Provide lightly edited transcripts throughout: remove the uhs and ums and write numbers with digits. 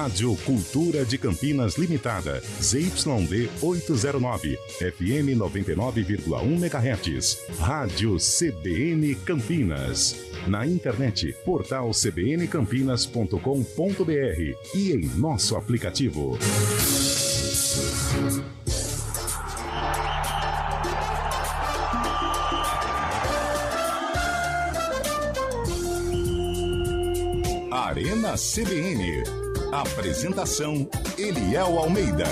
Rádio Cultura de Campinas Limitada, ZYD 809, FM 99,1 MHz. Rádio CBN Campinas. Na internet, portal cbncampinas.com.br e em nosso aplicativo. Arena CBN. Apresentação: Eliel Almeida.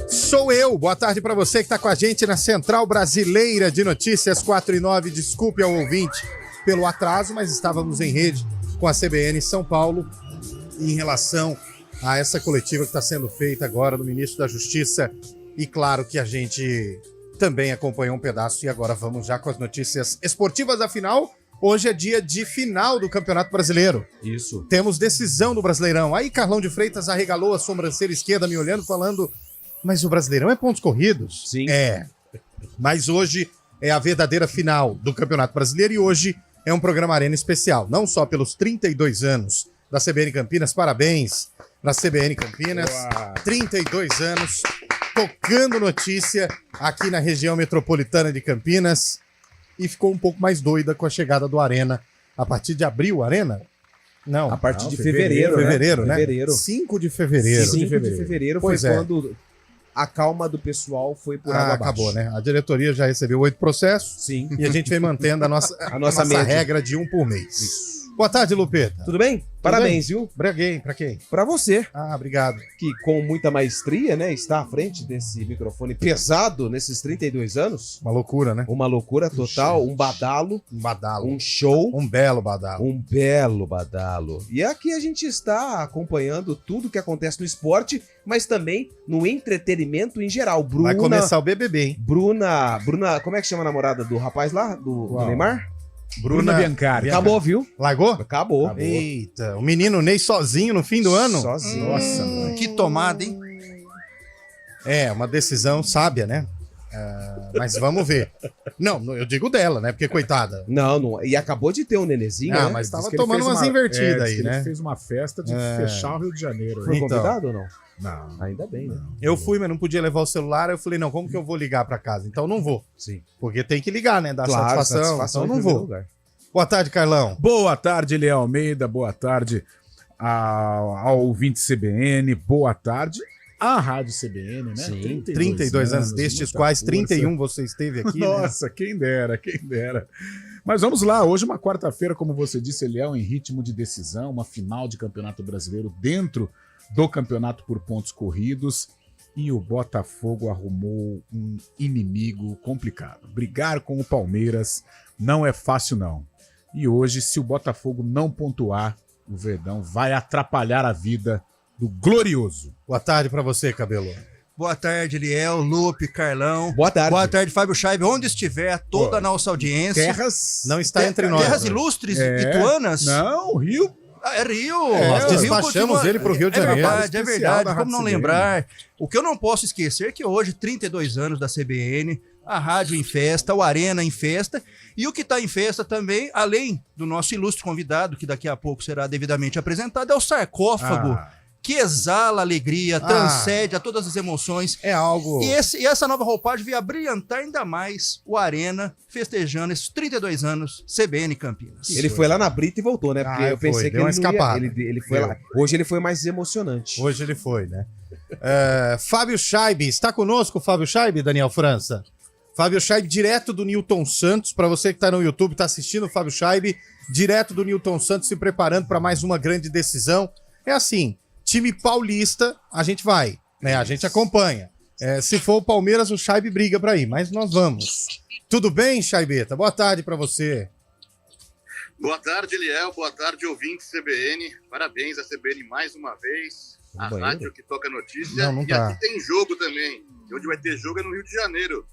Sou eu. Boa tarde para você que está com a gente na Central Brasileira de Notícias 4 e 9. Desculpe ao ouvinte pelo atraso, mas estávamos em rede com a CBN São Paulo em relação a essa coletiva que está sendo feita agora do Ministro da Justiça. E claro que a gente também acompanhou um pedaço e agora vamos já com as notícias esportivas. Afinal, hoje é dia de final do Campeonato Brasileiro. Isso. Temos decisão do Brasileirão. Aí Carlão de Freitas arregalou a sobrancelha esquerda me olhando falando: mas o Brasileirão é pontos corridos? Sim. É. Mas hoje é a verdadeira final do Campeonato Brasileiro e hoje é um programa Arena especial. Não só pelos 32 anos da CBN Campinas, parabéns para a CBN Campinas. Boa. 32 anos tocando notícia aqui na região metropolitana de Campinas e ficou um pouco mais doida com a chegada do Arena. A partir de abril, Arena? Não. A partir de fevereiro, né? Fevereiro. 5 de fevereiro. 5 de fevereiro foi quando a calma do pessoal foi por água abaixo. Acabou, né? A diretoria já recebeu 8 processos. Sim. E a gente vem mantendo a nossa média. regra de 1 por mês. Isso. Boa tarde, Lupeta. Tudo bem? Parabéns, viu? Pra quem? Pra quem? Pra você, Ah, obrigado. que com muita maestria, né, está à frente desse microfone pesado nesses 32 anos. Uma loucura, né? Uma loucura total, um badalo, Um badalo. um show, Um belo badalo. um belo badalo. E aqui a gente está acompanhando tudo que acontece no esporte, mas também no entretenimento em geral. Vai começar o BBB, hein? Bruna, como é que chama a namorada do rapaz lá, do Neymar? Bruna Biancardi. Acabou, viu? Largou? Acabou. Eita, o menino Ney sozinho no fim do ano? Sozinho. Nossa, mãe. Que tomada, hein? É, uma decisão sábia, né? Mas vamos ver. Não, eu digo dela, né? Porque, coitada. Não, e acabou de ter um nenezinho, Ah, né? mas tava Diz que ele tomando fez umas invertidas aí, diz que né? Ele fez uma festa de fechar o Rio de Janeiro. Foi Então. convidado ou não? Não. Ainda bem, né? Eu fui, mas não podia levar o celular. Eu falei, não, como que eu vou ligar pra casa? Então não vou. Sim. Porque tem que ligar, né? Dar Claro, satisfação. Então em não primeiro vou. lugar. Boa tarde, Carlão. Boa tarde, Eliel Almeida. Boa tarde ao ouvinte CBN. Boa tarde à Rádio CBN, né? Sim. 32 anos, destes muita quais força. 31 você esteve aqui, né? Nossa, quem dera, quem dera. Mas vamos lá, hoje uma quarta-feira, como você disse, Eliel, em ritmo de decisão, uma final de Campeonato Brasileiro dentro do campeonato por pontos corridos. E o Botafogo arrumou um inimigo complicado. Brigar com o Palmeiras não é fácil, não. E hoje, se o Botafogo não pontuar, o Verdão vai atrapalhar a vida do Glorioso. Boa tarde pra você, Cabelo. Boa tarde, Eliel, Lupe, Carlão. Boa tarde. Boa tarde, Fábio Scheibe. Onde estiver, toda a nossa audiência. Terras... Não está entre nós. Terras né? ilustres, É. Ituanas. Não, Rio... Ah, é Rio. Nós O Rio despachamos continua- ele pro Rio de Janeiro. É verdade, é Especial verdade. da Como não Rádio CBN. lembrar? O que eu não posso esquecer é que hoje, 32 anos da CBN, a rádio em festa, o Arena em festa, e o que está em festa também, além do nosso ilustre convidado, que daqui a pouco será devidamente apresentado, é o sarcófago, que exala alegria, transcende a todas as emoções. É algo... E essa nova roupagem veio abrilhantar ainda mais o Arena, festejando esses 32 anos CBN Campinas. Ele foi lá na Brita e voltou, né? Porque eu pensei foi, que deu ele uma não ia. escapada. Ele foi lá. Hoje ele foi mais emocionante. Hoje ele foi, né? Fábio Scheibe, está conosco, Fábio Scheibe, Daniel França? Fábio Scheibe, direto do Newton Santos, para você que está no YouTube, está assistindo o Fábio Scheibe, direto do Newton Santos, se preparando para mais uma grande decisão. É assim, time paulista, a gente vai, né? A gente acompanha. Se for o Palmeiras, o Scheibe briga para ir, mas nós vamos. Tudo bem, Scheibeta? Boa tarde para você. Boa tarde, Eliel. Boa tarde, ouvintes CBN. Parabéns à CBN mais uma vez. A rádio que toca notícia. Não e tá. aqui tem jogo também. E onde vai ter jogo é no Rio de Janeiro.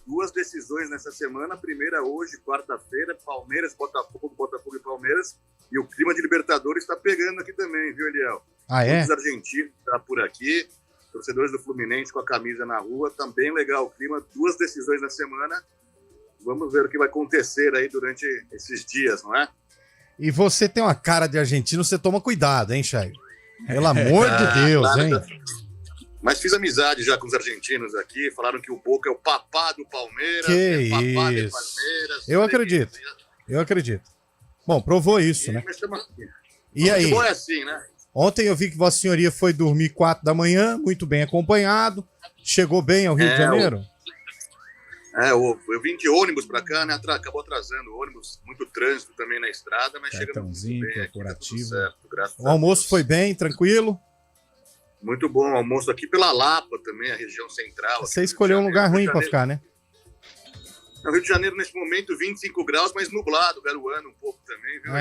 2 decisões nessa semana. A primeira hoje, quarta-feira, Palmeiras, Botafogo e Palmeiras. E o clima de Libertadores está pegando aqui também, viu, Eliel? Ah, é? Muitos argentinos tá por aqui. Torcedores do Fluminense com a camisa na rua. Também legal o clima. 2 decisões na semana. Vamos ver o que vai acontecer aí durante esses dias, não é? E você tem uma cara de argentino, você toma cuidado, hein, Chay? Pelo amor de Deus, hein? Mas fiz amizade já com os argentinos aqui, falaram que o Boca é o papá do Palmeiras. Que é papá isso. do Palmeiras. Eu acredito. Eu acredito. Bom, provou isso, né? Mas estamos aqui. E aí? Futebol é assim, né? Ontem eu vi que Vossa Senhoria foi dormir 4 da manhã, muito bem acompanhado. Chegou bem ao Rio de Janeiro? Eu vim de ônibus pra cá, né? Acabou atrasando o ônibus, muito trânsito também na estrada, mas chegamos Cartãozinho, muito bem aqui, tá corporativo. tudo certo, graças O almoço a Deus. foi bem, tranquilo? Muito bom, almoço aqui pela Lapa também, a região central. Você escolheu um lugar ruim pra ficar, né? No Rio de Janeiro, nesse momento, 25 graus, mas nublado, belo ano um pouco também, viu?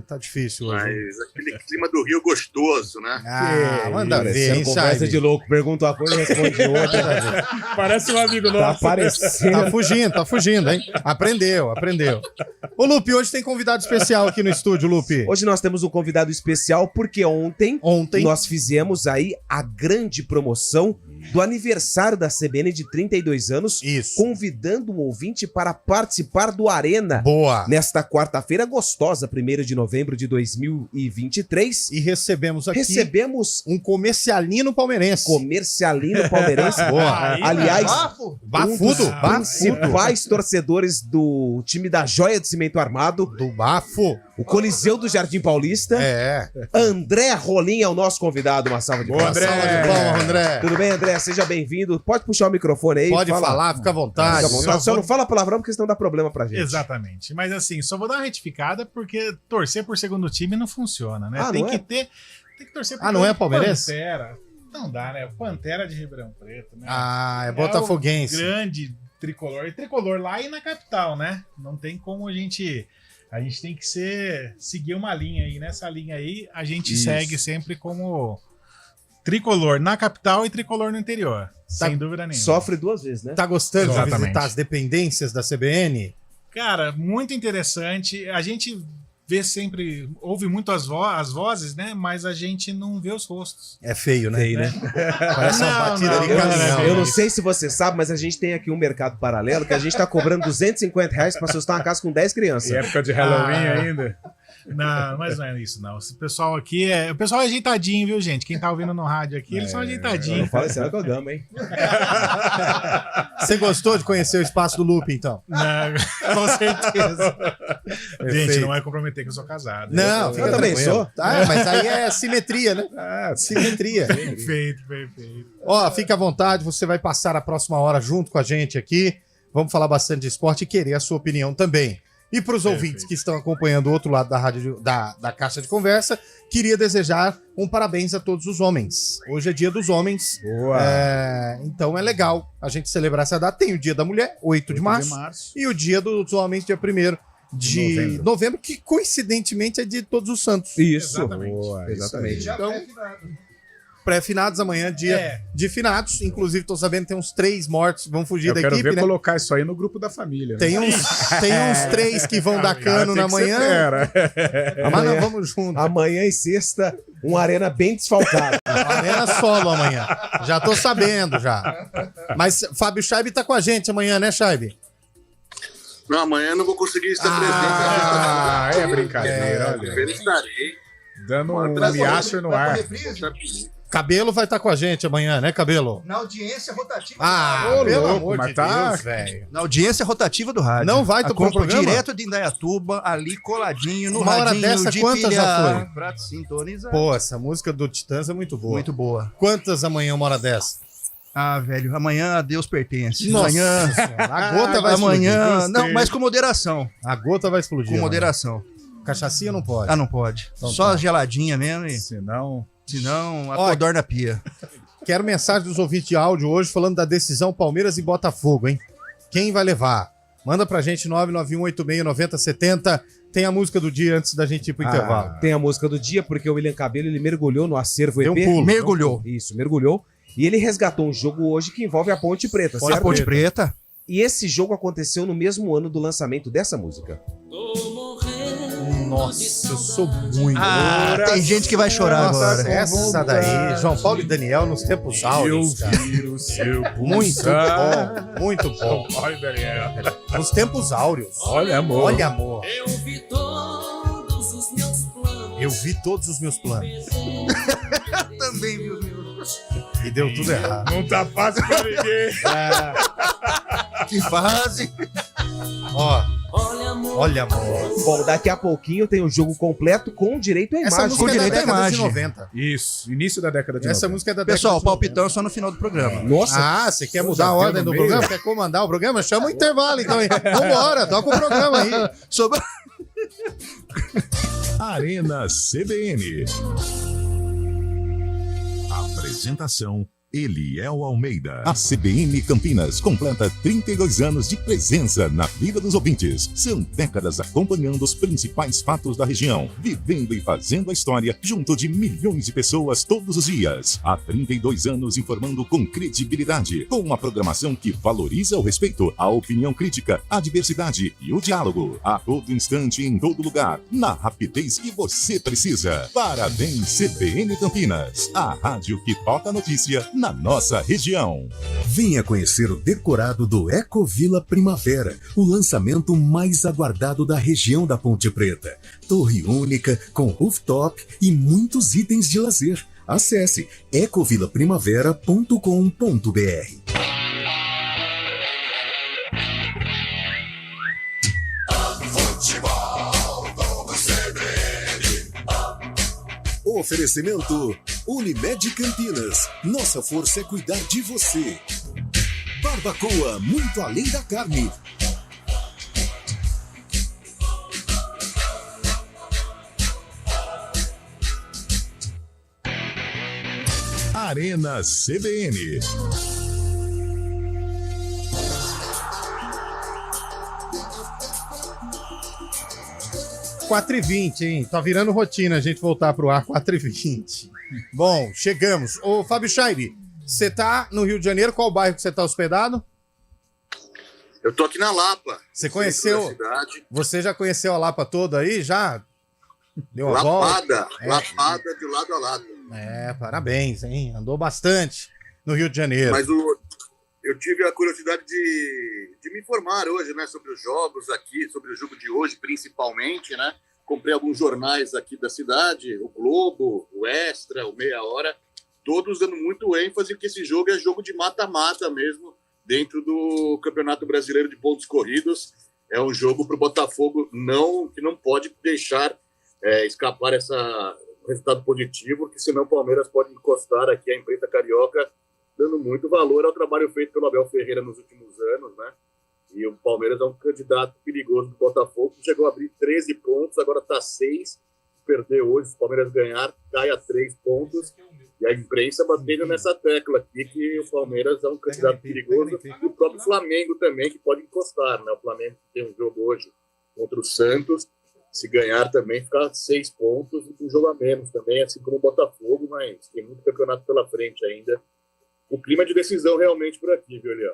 Tá difícil hoje. Mas aquele clima do Rio gostoso, né? Ah, manda ver, hein, Conversa Chay? de louco, pergunta uma coisa e responde outra. Parece um amigo Tá nosso. aparecendo. Tá fugindo, hein? Aprendeu. Ô, Lupe, hoje tem convidado especial aqui no estúdio, Lupe. Hoje nós temos um convidado especial porque ontem nós fizemos aí a grande promoção do aniversário da CBN de 32 anos, convidando um ouvinte para participar do Arena. Boa. Nesta quarta-feira gostosa, 1º de novembro de 2023. E recebemos aqui um comercialino palmeirense. Boa. Aliás, Bafudo. Principais torcedores do time da Joia de Cimento Armado. Do Bafo. O Coliseu do Jardim Paulista. André Rolim é o nosso convidado. Uma salva de palmas. Salva de palmas, André. Tudo bem, André? Seja bem-vindo. Pode puxar o microfone aí. Pode falar, fica à vontade. Só não fala palavrão porque senão dá problema pra gente. Exatamente. Mas assim, só vou dar uma retificada porque torcer por segundo time não funciona, né? Tem que torcer por não é palmeirense? Pantera. Não dá, né? Pantera de Ribeirão Preto, né? É botafoguense. O grande tricolor. E tricolor lá e na capital, né? Não tem como a gente tem que seguir uma linha aí. Nessa linha aí, a gente segue sempre como tricolor na capital e tricolor no interior. Sem dúvida nenhuma. Sofre duas vezes, né? Tá gostando de visitar as dependências da CBN? Cara, muito interessante. A gente vê sempre, ouve muito as vozes, né? Mas a gente não vê os rostos. É feio, né? Feio, né? Parece uma batida de caminhão. Eu não sei se você sabe, mas a gente tem aqui um mercado paralelo que a gente tá cobrando R$250 pra assustar uma casa com 10 crianças. E época de Halloween ainda. Não, mas não é isso, não. Esse pessoal aqui o pessoal é ajeitadinho, viu, gente? Quem tá ouvindo no rádio aqui, eles são ajeitadinhos. Não fala isso, é que eu gamo, hein? Você gostou de conhecer o espaço do Lupe, então? Não, com certeza. Gente, não vai comprometer que eu sou casado. Não, eu também sou. Mas aí é simetria, né? Simetria. Perfeito. Ó, fica à vontade, você vai passar a próxima hora junto com a gente aqui. Vamos falar bastante de esporte e querer a sua opinião também. E para os ouvintes que estão acompanhando o outro lado da rádio da caixa de conversa, queria desejar um parabéns a todos os homens. Hoje é dia dos homens. Boa. Então é legal a gente celebrar essa data. Tem o dia da mulher, 8 de março. E o dia dos homens, dia 1º de novembro, que coincidentemente é de Todos os Santos. Isso. Exatamente. Boa, exatamente. Então, pré-finados, amanhã dia de finados. Inclusive, tô sabendo que tem uns 3 mortos, vão fugir da equipe, Eu quero ver né? colocar isso aí no grupo da família. Tem uns 3 que vão dar cano na manhã. Mas nós vamos junto. Amanhã e sexta, uma arena bem desfalcada. Arena solo amanhã. Já tô sabendo, já. Mas Fábio Scheibe tá com a gente amanhã, né, Scheibe? Não, amanhã eu não vou conseguir estar presente. É brincadeira, olha. Eu estarei. Dando um miacho no ar. Cabelo vai estar com a gente amanhã, né, Cabelo? Na audiência rotativa. Pelo louco, amor mas de tá- Deus, velho. Na audiência rotativa do rádio. Não vai pro programa? direto de Indaiatuba, ali coladinho, no Uma hora radinho dessa, de quantas já pilhar, foi? pra sintonizar. Pô, essa música do Titãs é muito boa. Muito boa. Quantas amanhã, uma hora dessa? Ah, velho, amanhã a Deus pertence. Nossa Amanhã, Senhora, a gota vai amanhã, explodir. não, mas com moderação. A gota vai explodir. Com amanhã. moderação. Cachaçinha não pode. Ah, não pode. Então Só tá. geladinha mesmo, Senão, a codorna pia. Quero mensagem dos ouvintes de áudio hoje falando da decisão Palmeiras e Botafogo, hein? Quem vai levar? Manda pra gente 991869070. Tem a música do dia antes da gente ir pro intervalo. Tem a música do dia, porque o William Cabelo ele mergulhou no acervo Deu EP. um pulo. Mergulhou. Isso, mergulhou. E ele resgatou um jogo hoje que envolve a Ponte Preta, A certo? Ponte Preta. E esse jogo aconteceu no mesmo ano do lançamento dessa música. Nossa, eu sou muito. Tem gente que vai chorar Nossa, agora. essa daí, João Paulo e Daniel nos tempos áureos, cara. o seu Muito bom, muito bom. Olha, Daniel. Nos tempos áureos. Olha, amor. Olha, amor. Eu vi todos os Eu vi todos os meus planos. Também vi os meus. E deu tudo errado. Não tá fácil pra ninguém. Que fase. Ó. Olha, amor. Bom, daqui a pouquinho tem o jogo completo com direito à Essa imagem. música Com é da direito à década de imagem. 90. Isso, início da década de Essa 90. música é da década Pessoal, de 90. palpitão só no final do programa. Nossa, Ah, você quer Coisa mudar a feia ordem no do meio. programa? Quer comandar o programa? Chama o intervalo, então. Hein? Vambora, toca o programa aí. Sobre... Arena CBN. Apresentação: Eliel Almeida. A CBN Campinas completa 32 anos de presença na vida dos ouvintes. São décadas acompanhando os principais fatos da região, vivendo e fazendo a história junto de milhões de pessoas todos os dias. Há 32 anos informando com credibilidade, com uma programação que valoriza o respeito, a opinião crítica, a diversidade e o diálogo. A todo instante, em todo lugar, na rapidez que você precisa. Parabéns, CBN Campinas, a rádio que toca a notícia na nossa região. Venha conhecer o decorado do Ecovila Primavera, o lançamento mais aguardado da região da Ponte Preta. Torre única, com rooftop e muitos itens de lazer. Acesse ecovilaprimavera.com.br. Oferecimento Unimed Campinas. Nossa força é cuidar de você. Barbacoa, muito além da carne. Arena CBN. Quatro e 20, hein? Tá virando rotina a gente voltar pro ar 4h20. Bom, chegamos. Ô, Fábio Scheibe, você tá no Rio de Janeiro? Qual bairro que você tá hospedado? Eu tô aqui na Lapa. Você conheceu? Cidade. Você já conheceu a Lapa toda aí? Já? Deu uma volta? Lapada de lado a lado. É, parabéns, hein? Andou bastante no Rio de Janeiro. Mas eu tive a curiosidade de me informar hoje, né, sobre os jogos aqui, sobre o jogo de hoje, principalmente, né? Comprei alguns jornais aqui da cidade, o Globo, o Extra, o Meia Hora, todos dando muito ênfase que esse jogo é jogo de mata-mata mesmo, dentro do Campeonato Brasileiro de Pontos Corridos. É um jogo para o Botafogo que não pode deixar escapar esse resultado positivo, porque senão o Palmeiras pode encostar aqui a imprensa carioca, dando muito valor ao trabalho feito pelo Abel Ferreira nos últimos anos, né? E o Palmeiras é um candidato perigoso do Botafogo, que chegou a abrir 13 pontos, agora está 6. Perder hoje, se o Palmeiras ganhar, cai a 3 pontos. E a imprensa batendo nessa tecla aqui, que o Palmeiras é um candidato perigoso. E o próprio Flamengo também, que pode encostar, né? O Flamengo tem um jogo hoje contra o Santos. Se ganhar também, fica 6 pontos e um jogo a menos também, assim como o Botafogo, mas tem muito campeonato pela frente ainda. O clima de decisão realmente por aqui, viu, Leão?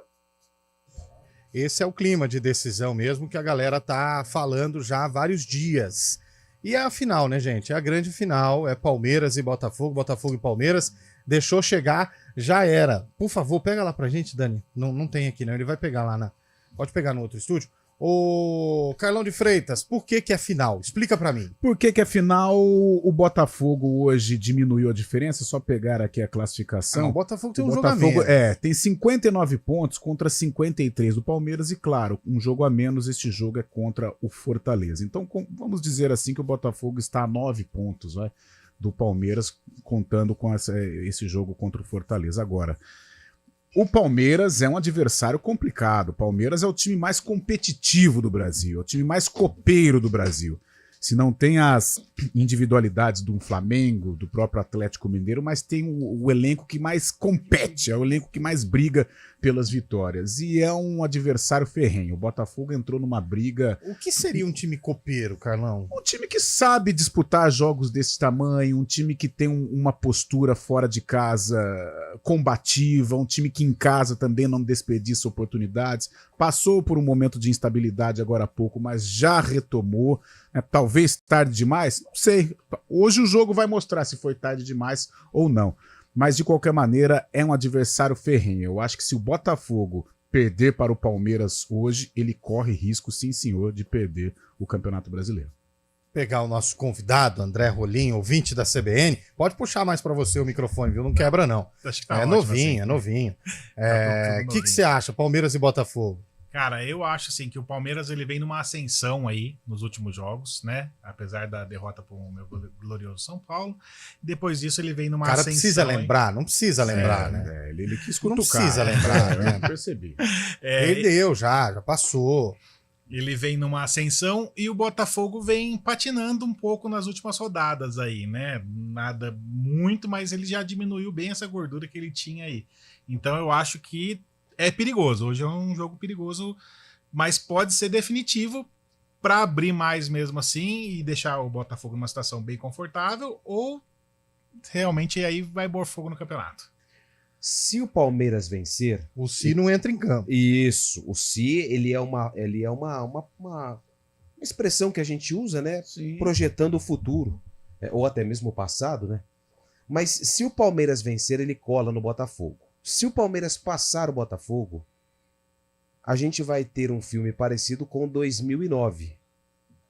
Esse é o clima de decisão mesmo que a galera tá falando já há vários dias. E é a final, né, gente? É a grande final, é Palmeiras e Botafogo, Botafogo e Palmeiras. Deixou chegar, já era. Por favor, pega lá pra gente, Dani. Não tem aqui, não. Ele vai pegar lá na... Pode pegar no outro estúdio. Ô, Carlão de Freitas, por que é final? Explica pra mim. Por que é final? O Botafogo hoje diminuiu a diferença, só pegar aqui a classificação. O Botafogo tem um jogo a menos. Tem 59 pontos contra 53 do Palmeiras e, claro, um jogo a menos, este jogo é contra o Fortaleza. Então, vamos dizer assim que o Botafogo está a 9 pontos, vai, do Palmeiras, contando com esse jogo contra o Fortaleza. Agora, o Palmeiras é um adversário complicado. O Palmeiras é o time mais competitivo do Brasil, é o time mais copeiro do Brasil. Se não tem as individualidades do Flamengo, do próprio Atlético Mineiro, mas tem o elenco que mais compete, é o elenco que mais briga pelas vitórias. E é um adversário ferrenho. O Botafogo entrou numa briga... O que seria um time copeiro, Carlão? Um time que sabe disputar jogos desse tamanho, um time que tem uma postura fora de casa combativa, um time que em casa também não desperdiça oportunidades. Passou por um momento de instabilidade agora há pouco, mas já retomou. Talvez tarde demais? Não sei. Hoje o jogo vai mostrar se foi tarde demais ou não. Mas, de qualquer maneira, é um adversário ferrenho. Eu acho que se o Botafogo perder para o Palmeiras hoje, ele corre risco, sim senhor, de perder o Campeonato Brasileiro. pegar o nosso convidado, André Rolim, ouvinte da CBN. Pode puxar mais para você o microfone, viu? Não quebra, não. Acho que tá é ótimo, novinho, assim. é novinho. O que você acha, Palmeiras e Botafogo? Cara, eu acho assim que o Palmeiras ele vem numa ascensão aí nos últimos jogos, né? Apesar da derrota para o meu glorioso São Paulo. Depois disso ele vem numa ascensão. O cara precisa lembrar, não precisa lembrar, né? Ele quis cutucar. Não precisa lembrar, né? Eu percebi. Perdeu já passou. Ele vem numa ascensão e o Botafogo vem patinando um pouco nas últimas rodadas aí, né? Nada muito, mas ele já diminuiu bem essa gordura que ele tinha aí. Então eu acho que é perigoso. Hoje é um jogo perigoso, mas pode ser definitivo para abrir mais mesmo assim e deixar o Botafogo numa situação bem confortável, ou realmente aí vai pôr fogo no campeonato. Se o Palmeiras vencer, o Si não entra em campo. Isso, o Si ele é uma expressão que a gente usa, né? Sim. Projetando o futuro, ou até mesmo o passado, né? Mas se o Palmeiras vencer, ele cola no Botafogo. Se o Palmeiras passar o Botafogo, a gente vai ter um filme parecido com 2009,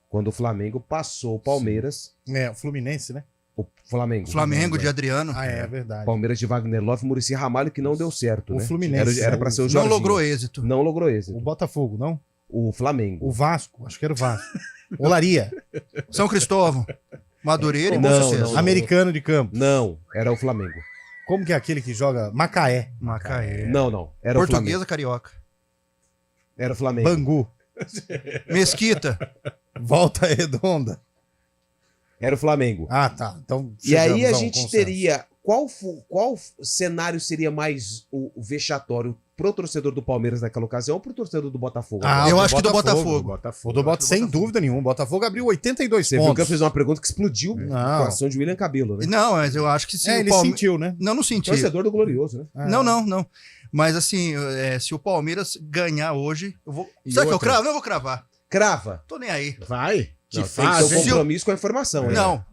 quando o Flamengo passou o Palmeiras. O Fluminense, né? O Flamengo. Flamengo de Adriano. É verdade. Palmeiras de Wagner Love, Muricy Ramalho, que não deu certo. O né? Fluminense. Era para ser o Não Jorginho. logrou êxito. Não logrou êxito. O Botafogo, não? O Flamengo. O Vasco, acho que era o Vasco. Olaria. São Cristóvão. Madureira e Bom Sucesso. Americano de Campo. Não, era o Flamengo. Como que é aquele que joga? Macaé. Não. Era Portuguesa Carioca. Era o Flamengo. Bangu. Mesquita. Volta Redonda. Era o Flamengo. Ah, tá. Então, e aí a gente teria... Qual cenário seria mais o vexatório pro torcedor do Palmeiras naquela ocasião ou pro torcedor do Botafogo? Eu acho que do Botafogo. O do Botafogo, sem dúvida nenhuma. O Botafogo abriu 82 Você pontos. Viu que eu fiz uma pergunta que explodiu o coração de William Cabelo, né? Não, mas eu acho que se ele sentiu, né? Não sentiu. Torcedor do Glorioso, né? Não. Mas assim, se o Palmeiras ganhar hoje, eu vou... Sabe que eu cravo? Não, eu vou cravar. Crava. Tô nem aí. Vai. Tem que ter um compromisso com a informação. Não.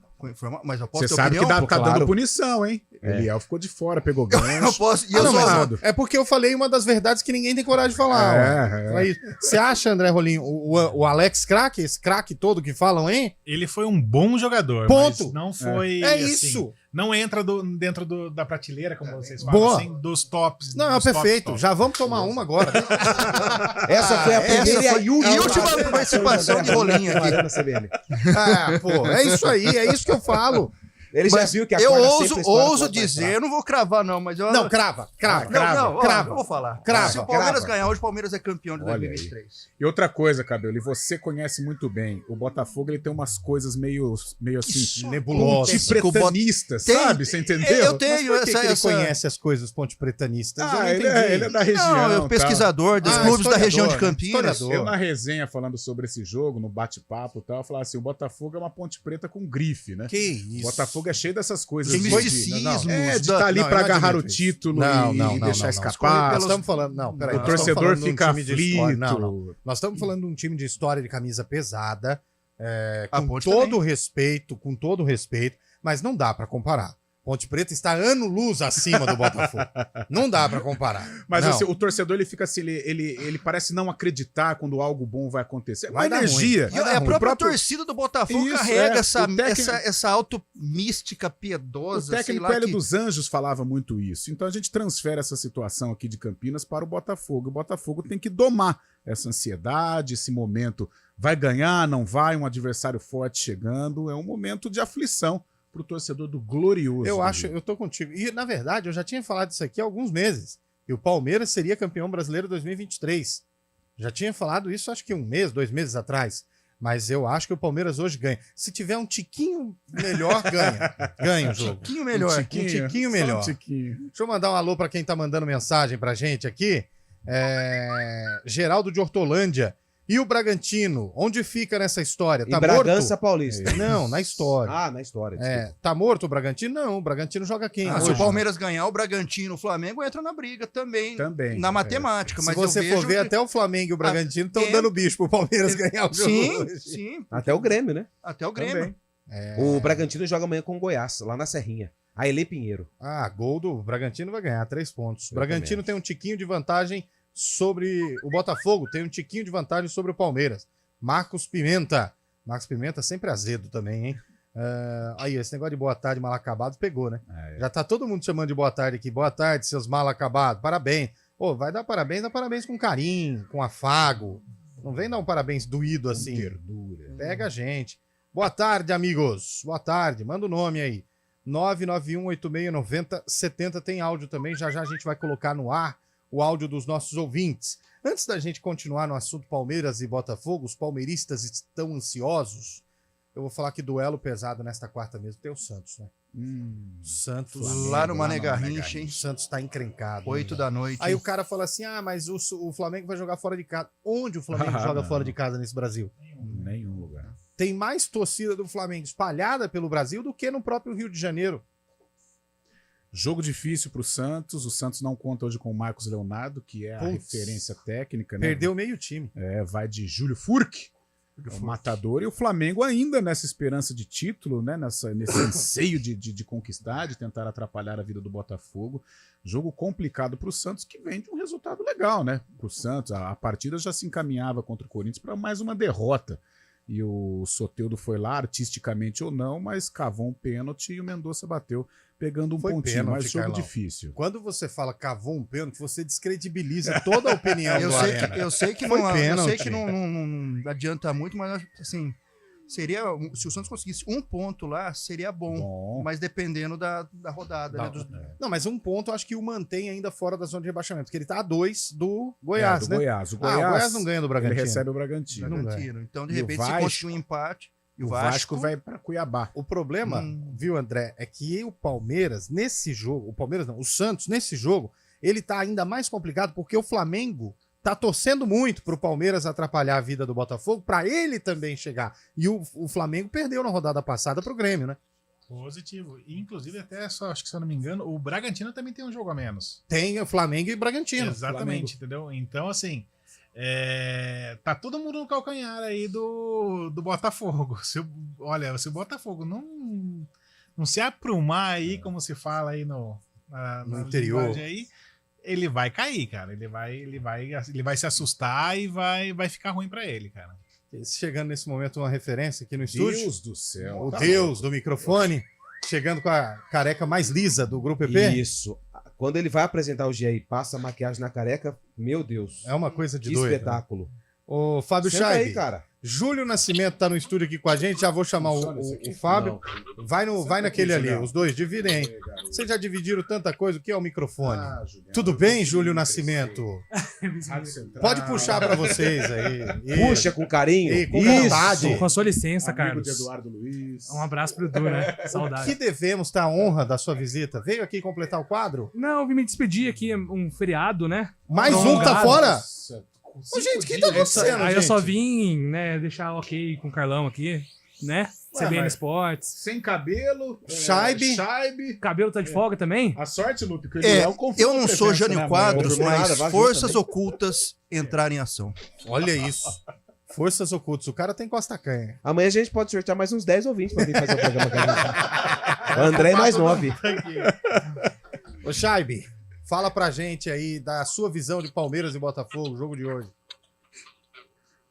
Mas eu posso Você sabe opinião? que tá dando punição, hein? Eliel ficou de fora, pegou gancho. Eu posso. É porque eu falei uma das verdades que ninguém tem coragem de falar. Você acha, André Rolim, o Alex craque, esse craque todo que falam, hein? Ele foi um bom jogador. Ponto. Mas não foi. É assim, isso. Não entra dentro da prateleira, como vocês falam, assim, dos tops. Não, dos perfeito. Top. Já vamos tomar uma agora. Essa foi a primeira e última participação de Rolinho aqui. É isso aí, é isso que eu falo. Ele já viu que a eu ouso dizer, eu não vou cravar, não, mas eu. Não, crava. Eu vou falar. Crava. Se o Palmeiras ganhar hoje, o Palmeiras é campeão de 2023. E outra coisa, Cabelo, e você conhece muito bem, o Botafogo ele tem umas coisas meio assim, nebulosas, ponte-pretanistas, sabe? Você entendeu? Eu tenho mas por que ele conhece as coisas ponte-pretanistas? Ele é da região. Não, é pesquisador dos clubes da região de Campinas. Eu na resenha falando sobre esse jogo, no bate-papo e tal, eu falava assim, o Botafogo é uma ponte preta com grife, né? Que isso? O Botafogo é cheio dessas coisas. De misticismo. De estar ali pra agarrar o título e deixar escapar. Nós estamos falando... Não, peraí. O torcedor fica aflito. Nós estamos falando de um time de história de camisa pesada, com todo respeito, mas não dá pra comparar. Ponte Preta está ano-luz acima do Botafogo. Não dá pra comparar. Mas assim, o torcedor, ele fica assim, ele parece não acreditar quando algo bom vai acontecer. Vai dar energia. E a própria torcida do Botafogo carrega essa auto-mística piedosa. O técnico Hélio dos Anjos falava muito isso. Então a gente transfere essa situação aqui de Campinas para o Botafogo. O Botafogo tem que domar essa ansiedade, esse momento. Vai ganhar, não vai, um adversário forte chegando. É um momento de aflição pro torcedor do Glorioso. Eu tô contigo. E, na verdade, eu já tinha falado isso aqui há alguns meses. E o Palmeiras seria campeão brasileiro 2023. Já tinha falado isso, acho que 1 mês, 2 meses atrás. Mas eu acho que o Palmeiras hoje ganha. Se tiver um tiquinho melhor, ganha. Ganha o jogo. Um tiquinho melhor. Um tiquinho melhor. Deixa eu mandar um alô pra quem tá mandando mensagem pra gente aqui. Geraldo de Hortolândia. E o Bragantino? Onde fica nessa história? Tá morto? Bragança Paulista. Não, na história. Na história. Tá morto o Bragantino? Não, o Bragantino joga quem? Se o Palmeiras ganhar, o Bragantino, o Flamengo entra na briga também. Na matemática. Se você for ver, até o Flamengo e o Bragantino estão dando bicho pro Palmeiras ganhar o jogo. Sim. Até o Grêmio, né? Até o Grêmio. O Bragantino joga amanhã com o Goiás, lá na Serrinha. A Elê Pinheiro. Gol do Bragantino vai ganhar, 3 pontos. O Bragantino tem um tiquinho de vantagem sobre o Botafogo, tem um tiquinho de vantagem sobre o Palmeiras. Marcos Pimenta. Marcos Pimenta sempre azedo também, hein? Aí, esse negócio de boa tarde, mal acabado, pegou, né? Já tá todo mundo chamando de boa tarde aqui. Boa tarde, seus mal acabados. Parabéns. Pô, vai dar parabéns, dá parabéns com carinho, com afago. Não vem dar um parabéns doído assim. Ternura. Pega a gente. Boa tarde, amigos. Boa tarde. Manda o nome aí. 991869070 tem áudio também. Já já a gente vai colocar no ar o áudio dos nossos ouvintes. Antes da gente continuar no assunto Palmeiras e Botafogo, os palmeiristas estão ansiosos. Eu vou falar que duelo pesado nesta quarta mesmo tem o Santos, né? Santos. Flamengo, lá no Mané Garrincha, hein? O Santos tá encrencado. 8 da noite. Aí o cara fala assim, mas o Flamengo vai jogar fora de casa. Onde o Flamengo joga fora de casa nesse Brasil? Nenhum lugar. Tem mais torcida do Flamengo espalhada pelo Brasil do que no próprio Rio de Janeiro. Jogo difícil pro Santos. O Santos não conta hoje com o Marcos Leonardo, que é a referência técnica, né? Perdeu meio time. Vai de Júlio Furque, o matador, e o Flamengo ainda nessa esperança de título, né? Nesse anseio de conquistar, de tentar atrapalhar a vida do Botafogo. Jogo complicado pro Santos, que vem de um resultado legal, né? Pro Santos, a partida já se encaminhava contra o Corinthians para mais uma derrota. E o Soteldo foi lá, artisticamente ou não, mas cavou um pênalti e o Mendonça bateu, pegando um pontinho, pênalti, mas jogo Carlão. Difícil. Quando você fala cavou um pênalti, você descredibiliza toda a opinião do Arena. Eu sei que não adianta muito, mas assim, seria, se o Santos conseguisse um ponto lá, seria bom. Mas dependendo da rodada. Não, mas um ponto eu acho que o mantém ainda fora da zona de rebaixamento, porque ele tá a 2 do Goiás, né? Goiás. O Goiás não ganha do Bragantino. Ele recebe o Bragantino. Então, de repente, se conseguir um empate... E o Vasco vai para Cuiabá. O problema, viu, André, é que o Palmeiras, nesse jogo... o Santos, nesse jogo, ele tá ainda mais complicado porque o Flamengo tá torcendo muito pro Palmeiras atrapalhar a vida do Botafogo, para ele também chegar. E o Flamengo perdeu na rodada passada pro Grêmio, né? Positivo. E, inclusive, até só, acho que se eu não me engano, o Bragantino também tem um jogo a menos. Tem o Flamengo e Bragantino. Exatamente, Entendeu? Então, assim... tá todo mundo no calcanhar aí do Botafogo. Se o Botafogo não se aprumar aí, como se fala aí no interior, aí, ele vai cair, cara. Ele vai se assustar e vai ficar ruim pra ele, cara. Chegando nesse momento uma referência aqui no estúdio. Deus do céu. O Deus do microfone. Chegando com a careca mais lisa do Grupo EP. Isso. Quando ele vai apresentar o GE e passa a maquiagem na careca, meu Deus. É uma coisa de que doido. Espetáculo. Né? Ô, Fábio Chaib, Júlio Nascimento tá no estúdio aqui com a gente, já vou chamar o Fábio. Vai naquele ali, os dois, dividem aí. Vocês já dividiram tanta coisa, o que é o microfone? Tudo bem, Júlio Nascimento? Pode puxar para vocês aí. Puxa com carinho. E com vontade. Com a sua licença, Amigo Carlos. de Eduardo Luiz. Um abraço pro Edu, né? Saudade. Que devemos ter a honra da sua visita? Veio aqui completar o quadro? Não, eu vim me despedir aqui, um feriado, né? Mais um tá fora? Nossa, Ô, gente, o que tá acontecendo, Aí gente? eu só vim, né, deixar ok com o Carlão aqui, né? CBN Sports. Sem cabelo. Chaib. Cabelo tá de folga também? A sorte, Lupe, que ele eu não sou Jânio Quadros, mas nada, forças ocultas entraram em ação. Olha isso. Forças ocultas. O cara tem costa canha. Amanhã a gente pode sortear mais uns 10 ouvintes pra vir fazer o programa com a gente. O André é mais 9. Ô, Chaib, fala pra gente aí da sua visão de Palmeiras e Botafogo, jogo de hoje.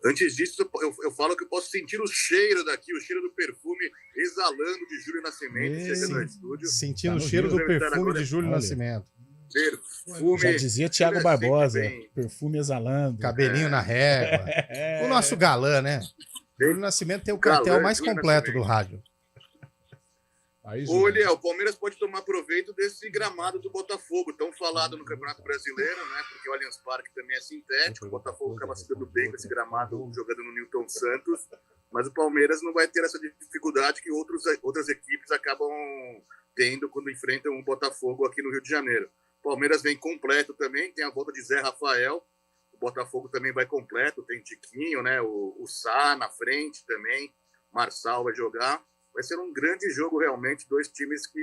Antes disso, eu falo que eu posso sentir o cheiro daqui, o cheiro do perfume exalando de Júlio Nascimento chegando no estúdio. Sentindo o cheiro do perfume de Júlio Nascimento. Perfume. Já dizia Thiago Barbosa, perfume exalando. Cabelinho na régua. O nosso galã, né? Júlio Nascimento tem o cartel mais completo do rádio. Olha, o Palmeiras pode tomar proveito desse gramado do Botafogo, tão falado no Campeonato Brasileiro, né? Porque o Allianz Parque também é sintético, o Botafogo acaba se dando bem com esse gramado jogando no Newton Santos, mas o Palmeiras não vai ter essa dificuldade que outras equipes acabam tendo quando enfrentam o Botafogo aqui no Rio de Janeiro. O Palmeiras vem completo também, tem a volta de Zé Rafael, o Botafogo também vai completo, tem Tiquinho, né? O Sá na frente também, Marçal vai jogar. Vai ser um grande jogo, realmente. Dois times que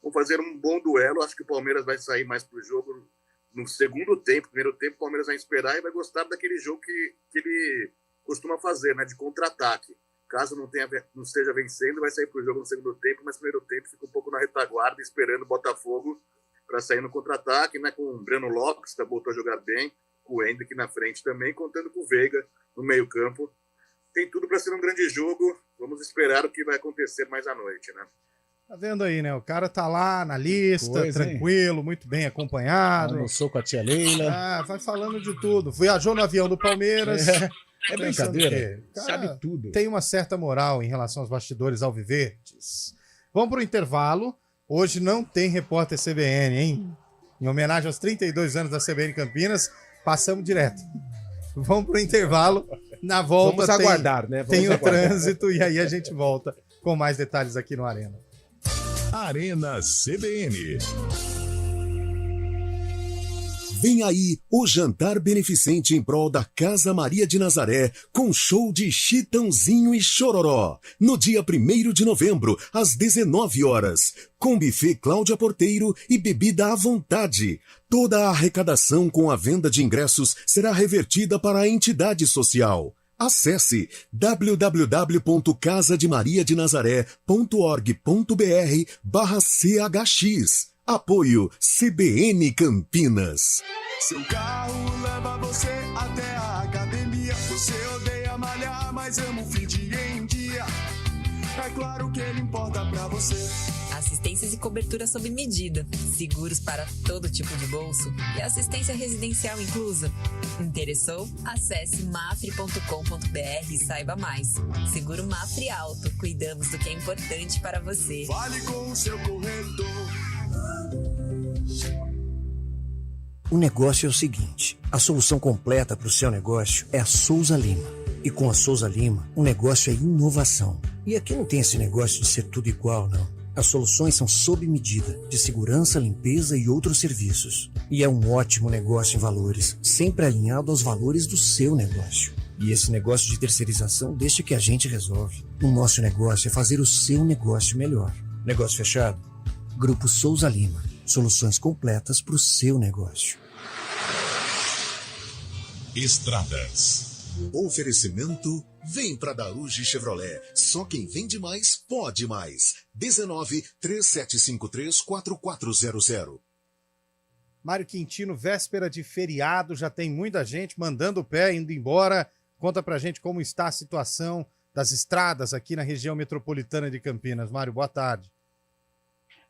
vão fazer um bom duelo. Acho que o Palmeiras vai sair mais para o jogo no segundo tempo. Primeiro tempo, o Palmeiras vai esperar e vai gostar daquele jogo que ele costuma fazer, né? De contra-ataque. Caso não esteja vencendo, vai sair para o jogo no segundo tempo, mas no primeiro tempo fica um pouco na retaguarda, esperando o Botafogo para sair no contra-ataque, né? Com o Breno Lopes, que voltou a jogar bem, com o Hendrick na frente também, contando com o Veiga no meio-campo. tem tudo para ser um grande jogo. Vamos esperar o que vai acontecer mais à noite, né? Tá vendo aí, né? O cara tá lá na lista, tranquilo, muito bem acompanhado. Almoçou com a tia Leila. Ah, vai falando de tudo. Viajou no avião do Palmeiras. É brincadeira. Sabe tudo. Tem uma certa moral em relação aos bastidores alviverdes. Vamos pro intervalo. Hoje não tem repórter CBN, hein? Em homenagem aos 32 anos da CBN Campinas, passamos direto. Vamos pro intervalo. Na volta vamos aguardar, né? Tem o trânsito e aí a gente volta com mais detalhes aqui no Arena. Arena CBN. Vem aí o jantar beneficente em prol da Casa Maria de Nazaré, com show de Chitãozinho e Chororó, no dia 1º de novembro, às 19 horas, com buffet Cláudia Porteiro e bebida à vontade. Toda a arrecadação com a venda de ingressos será revertida para a entidade social. Acesse www.casadeMariaDeNazaré.org.br/CHX. Apoio CBN Campinas. Seu carro leva você até a academia. Você odeia malhar, mas ama o fim em dia. É claro que ele importa pra você. Assistências e cobertura sob medida, seguros para todo tipo de bolso e assistência residencial inclusa. Interessou? Acesse mafre.com.br e saiba mais. Seguro Mafre Auto, cuidamos do que é importante para você. Fale com o seu corretor. O negócio é o seguinte, a solução completa para o seu negócio é a Souza Lima. E com a Souza Lima, o negócio é inovação. E aqui não tem esse negócio de ser tudo igual, não. As soluções são sob medida, de segurança, limpeza e outros serviços. E é um ótimo negócio em valores, sempre alinhado aos valores do seu negócio. E esse negócio de terceirização deixa que a gente resolve. O nosso negócio é fazer o seu negócio melhor. Negócio fechado? Grupo Souza Lima. Soluções completas para o seu negócio. Estradas. Oferecimento, vem pra Daruge Chevrolet. Só quem vende mais, pode mais. 19-3753-4400. Mário Quintino, véspera de feriado, já tem muita gente mandando o pé, indo embora. Conta pra gente como está a situação das estradas aqui na região metropolitana de Campinas. Mário, boa tarde.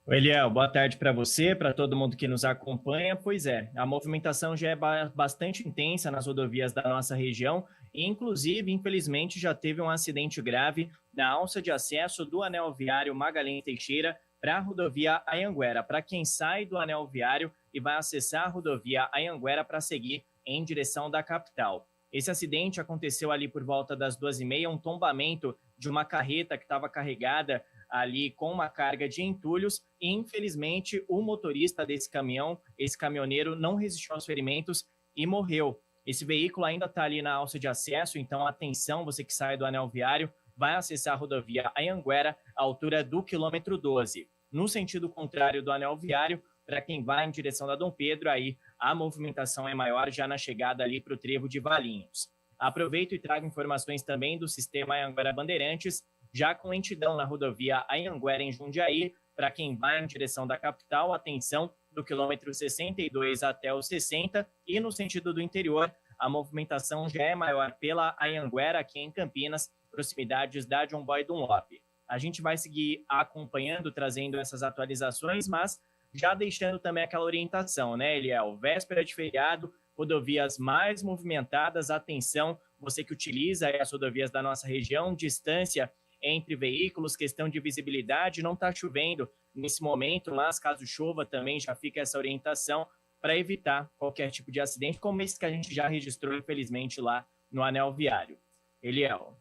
Oi, Eliel, boa tarde para você, para todo mundo que nos acompanha. Pois é, a movimentação já é bastante intensa nas rodovias da nossa região e, inclusive, infelizmente, já teve um acidente grave na alça de acesso do anel viário Magalhães Teixeira para a rodovia Anhanguera. Para quem sai do anel viário e vai acessar a rodovia Anhanguera para seguir em direção da capital. Esse acidente aconteceu ali por volta das 2h30, um tombamento de uma carreta que estava carregada ali com uma carga de entulhos e, infelizmente, o motorista desse caminhão, esse caminhoneiro, não resistiu aos ferimentos e morreu. Esse veículo ainda está ali na alça de acesso, então atenção, você que sai do anel viário, vai acessar a rodovia Anhanguera, à altura do quilômetro 12. No sentido contrário do anel viário, para quem vai em direção da Dom Pedro, aí a movimentação é maior já na chegada ali para o trevo de Valinhos. Aproveito e trago informações também do sistema Anhanguera Bandeirantes, já com lentidão na rodovia Anhanguera em Jundiaí, para quem vai em direção da capital, atenção, do quilômetro 62 até o 60, e no sentido do interior, a movimentação já é maior pela Anhanguera, aqui em Campinas, proximidades da John Boy Dunlop. A gente vai seguir acompanhando, trazendo essas atualizações, mas já deixando também aquela orientação, né, Eliel? Véspera de feriado, rodovias mais movimentadas, atenção, você que utiliza as rodovias da nossa região, distância entre veículos, questão de visibilidade, não está chovendo nesse momento, mas caso chova também já fica essa orientação para evitar qualquer tipo de acidente, como esse que a gente já registrou, infelizmente, lá no anel viário. Eliel.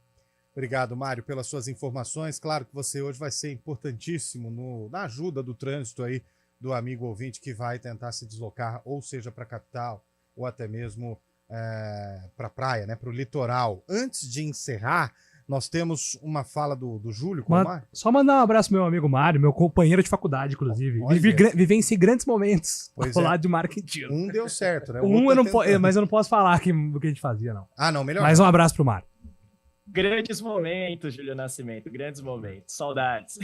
Obrigado, Mário, pelas suas informações. Claro que você hoje vai ser importantíssimo na ajuda do trânsito aí do amigo ouvinte que vai tentar se deslocar, ou seja, para a capital, ou até mesmo para a praia, né, para o litoral. Antes de encerrar, nós temos uma fala do Júlio com o Mário. Só mandar um abraço pro meu amigo Mário, meu companheiro de faculdade, inclusive. Vivenciei grandes momentos ao lado de Mário Quintino. Um deu certo, né? Mas eu não posso falar o que a gente fazia, não. Ah, não, melhor. Mas um abraço pro Mário. Grandes momentos, Júlio Nascimento, grandes momentos. Saudades.